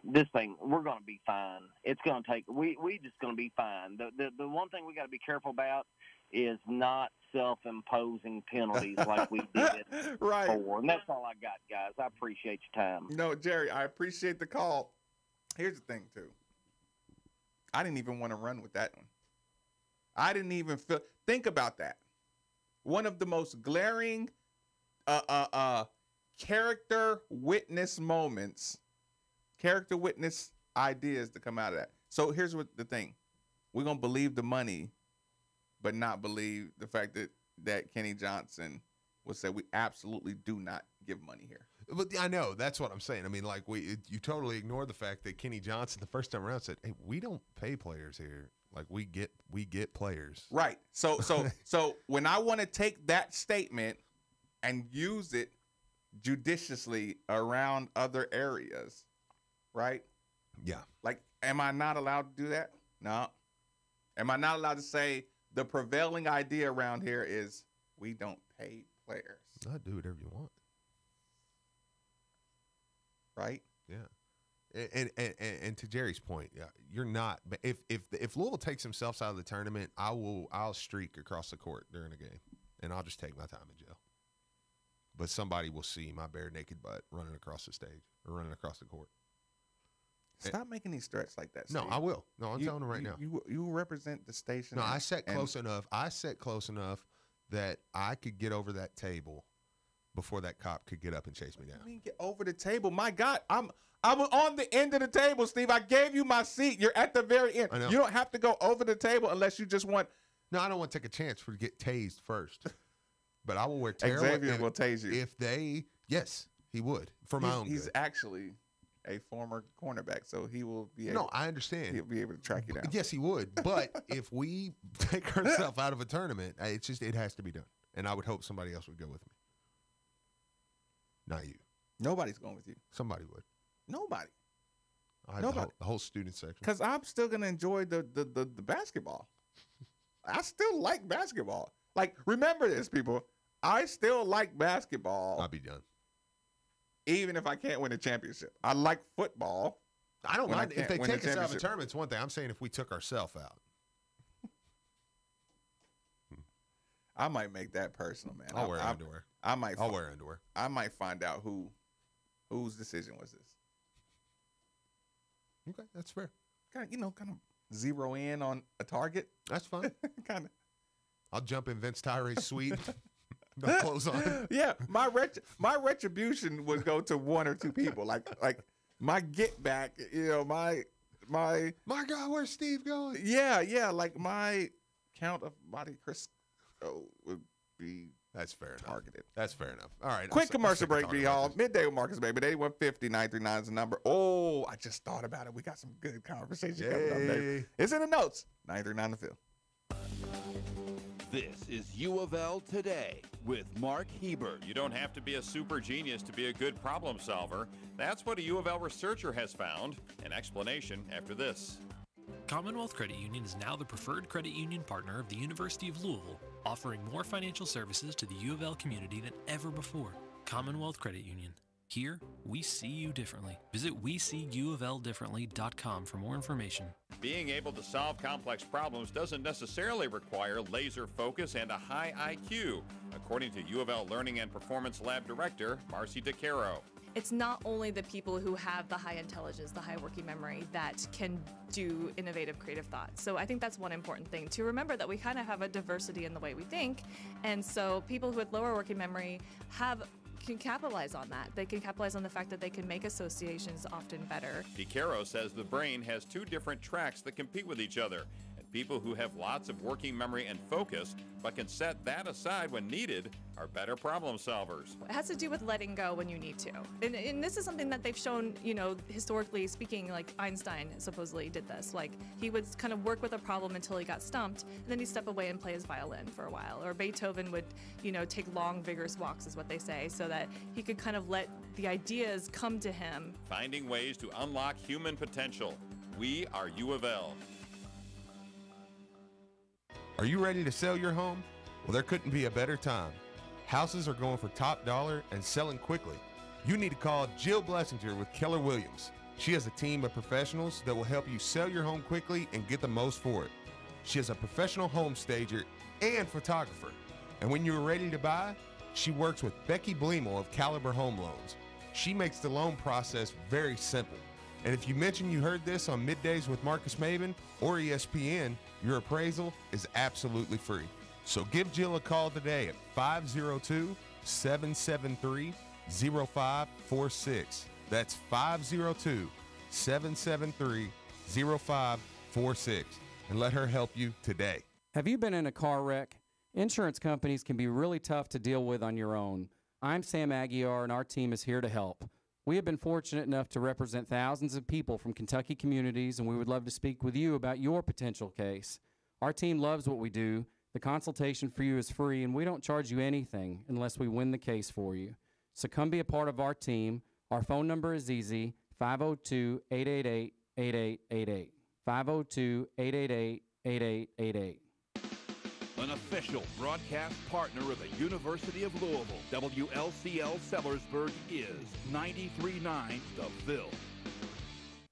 this thing, we're going to be fine. It's going to take, we just going to be fine. The one thing we got to be careful about is not self-imposing penalties like we did before. And that's all I got, guys. I appreciate your time. No, Jerry, I appreciate the call. Here's the thing, too. I didn't even want to run with that one. I didn't even think about that. one of the most glaring character witness moments, character witness ideas to come out of that. So here's what the thing. We're going to believe the money, but not believe the fact that Kenny Johnson would say we absolutely do not give money here. But I know that's what I'm saying. I mean, like you totally ignore the fact that Kenny Johnson the first time around said, "Hey, we don't pay players here. Like we get players." Right. So when I want to take that statement and use it judiciously around other areas, right? Yeah. Like, am I not allowed to do that? No. Am I not allowed to say the prevailing idea around here is we don't pay players? I do whatever you want. Right? Yeah. And to Jerry's point, yeah, you're not. But if Louisville takes themselves out of the tournament, I'll streak across the court during a game, and I'll just take my time in jail. But somebody will see my bare naked butt running across the stage or running across the court. Stop making these threats like that, No, Steve. I will. No, I'm telling them right now. You represent the station. No, I sat close enough. I sat close enough that I could get over that table before that cop could get up and chase me down. I mean, get over the table. My God, I'm on the end of the table, Steve. I gave you my seat. You're at the very end. I know. You don't have to go over the table unless you just want. No, I don't want to take a chance for to get tased first. But I will wear terrible. Xavier will tase you. If yes, he would for my own He's good. actually a former cornerback, so he will be able. No, I understand. He'll be able to track you down. Yes, he would. But if we take ourselves out of a tournament, it has to be done. And I would hope somebody else would go with me. Not you. Nobody's going with you. Somebody would. Nobody. The whole student section. Because I'm still gonna enjoy the basketball. I still like basketball. Like, remember this, people. I still like basketball. I'll be done. Even if I can't win a championship. I like football. I don't mind. If they win a take us out of a championship. tournament, it's one thing. I'm saying if we took ourselves out. I might make that personal, man. I'll wear underwear. I'll wear underwear. I might find out whose decision was this. Okay, that's fair. Kind of zero in on a target. That's fine. kind of. I'll jump in Vince Tyree's suite. No clothes on. Yeah, my retribution would go to one or two people. Like my get back. My God, where's Steve going? Yeah. Like my count of body Crisco would be. That's fair targeted. Enough. That's fair enough. All right. Quick commercial break, B Hall. Midday with Marcus Baby. 8150-939 is the number. Oh, I just thought about it. We got some good conversation coming up there. It's in the notes. 939 the field. This is U of L Today with Mark Hebert. You don't have to be a super genius to be a good problem solver. That's what a U of L researcher has found. An explanation after this. Commonwealth Credit Union is now the preferred credit union partner of the University of Louisville, offering more financial services to the U of L community than ever before. Commonwealth Credit Union. Here, we see you differently. Visit WeSeeUofLDifferently.com for more information. Being able to solve complex problems doesn't necessarily require laser focus and a high IQ, according to U of L Learning and Performance Lab Director Marcy DeCaro. It's not only the people who have the high intelligence, the high working memory that can do innovative, creative thoughts. So I think that's one important thing to remember, that we kind of have a diversity in the way we think. And so people with lower working memory can capitalize on that. They can capitalize on the fact that they can make associations often better. DeCaro says the brain has two different tracks that compete with each other. And people who have lots of working memory and focus, but can set that aside when needed, are better problem solvers. It has to do with letting go when you need to. And this is something that they've shown, historically speaking, like Einstein supposedly did this. Like, he would kind of work with a problem until he got stumped, and then he'd step away and play his violin for a while. Or Beethoven would, take long, vigorous walks, is what they say, so that he could kind of let the ideas come to him. Finding ways to unlock human potential. We are U of L. Are you ready to sell your home? Well, there couldn't be a better time. Houses are going for top dollar and selling quickly. You need to call Jill Blessinger with Keller Williams. She has a team of professionals that will help you sell your home quickly and get the most for it. She is a professional home stager and photographer. And when you're ready to buy, she works with Becky Bleemel of Caliber Home Loans. She makes the loan process very simple. And if you mention you heard this on Middays with Marcus Maben or ESPN, your appraisal is absolutely free. So give Jill a call today at 502-773-0546. That's 502-773-0546. And let her help you today. Have you been in a car wreck? Insurance companies can be really tough to deal with on your own. I'm Sam Aguiar, and our team is here to help. We have been fortunate enough to represent thousands of people from Kentucky communities, and we would love to speak with you about your potential case. Our team loves what we do. The consultation for you is free, and we don't charge you anything unless we win the case for you. So come be a part of our team. Our phone number is easy, 502-888-8888. 502-888-8888. An official broadcast partner of the University of Louisville, WLCL Sellersburg is 93.9 The Ville.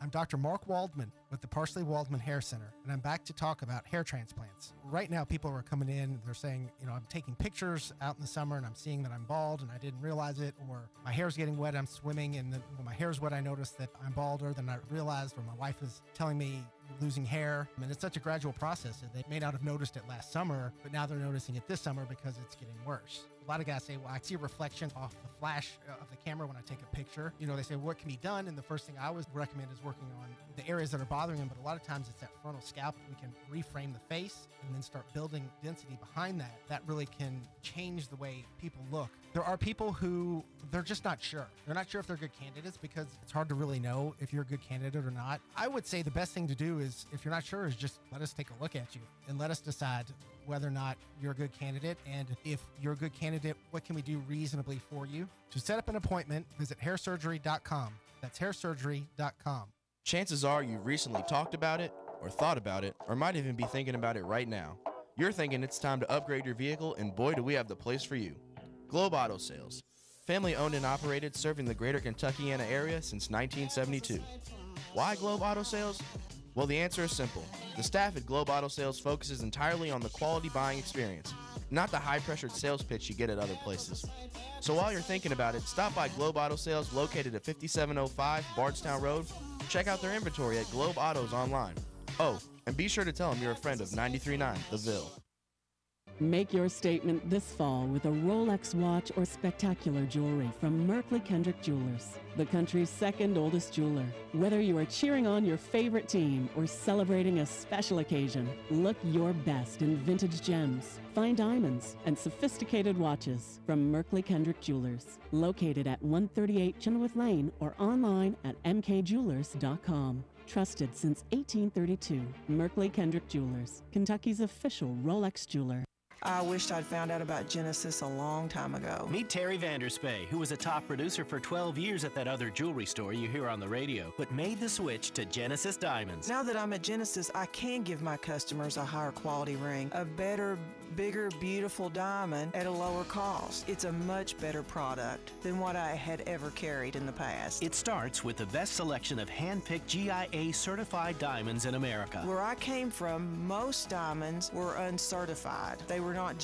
I'm Dr. Mark Waldman with the Parsley Waldman Hair Center, and I'm back to talk about hair transplants. Right now, people are coming in, they're saying, I'm taking pictures out in the summer and I'm seeing that I'm bald and I didn't realize it, or my hair's getting wet, I'm swimming, and when my hair's wet, I notice that I'm balder than I realized, or my wife is telling me losing hair. I mean, it's such a gradual process. They may not have noticed it last summer, but now they're noticing it this summer because it's getting worse. A lot of guys say, well, I see a reflection off the flash of the camera when I take a picture. They say, what can be done? And the first thing I always recommend is working on the areas that are bothering them. But a lot of times it's that frontal scalp. We can reframe the face and then start building density behind that. That really can change the way people look. There are people who they're just not sure. They're not sure if they're good candidates because it's hard to really know if you're a good candidate or not. I would say the best thing to do is, if you're not sure, is just let us take a look at you and let us decide whether or not you're a good candidate. And if you're a good candidate, what can we do reasonably for you? To set up an appointment, visit hairsurgery.com. That's hairsurgery.com. Chances are you've recently talked about it, or thought about it, or might even be thinking about it right now. You're thinking it's time to upgrade your vehicle, and boy, do we have the place for you. Globe Auto Sales. Family owned and operated, serving the greater Kentuckiana area since 1972. Why Globe Auto Sales? Well, the answer is simple. The staff at Globe Auto Sales focuses entirely on the quality buying experience, not the high-pressured sales pitch you get at other places. So while you're thinking about it, stop by Globe Auto Sales located at 5705 Bardstown Road. Check out their inventory at Globe Autos online. Oh, and be sure to tell them you're a friend of 93.9 The Ville. Make your statement this fall with a Rolex watch or spectacular jewelry from Merkley Kendrick Jewelers, the country's second oldest jeweler. Whether you are cheering on your favorite team or celebrating a special occasion, look your best in vintage gems, fine diamonds, and sophisticated watches from Merkley Kendrick Jewelers, located at 138 Chenoweth Lane or online at mkjewelers.com. Trusted since 1832, Merkley Kendrick Jewelers, Kentucky's official Rolex jeweler. I wished I'd found out about Genesis a long time ago. Meet Terry Vanderspay, who was a top producer for 12 years at that other jewelry store you hear on the radio, but made the switch to Genesis Diamonds. Now that I'm at Genesis, I can give my customers a higher quality ring, a better, bigger, beautiful diamond at a lower cost. It's a much better product than what I had ever carried in the past. It starts with the best selection of hand-picked GIA certified diamonds in America. Where I came from, most diamonds were uncertified. They were not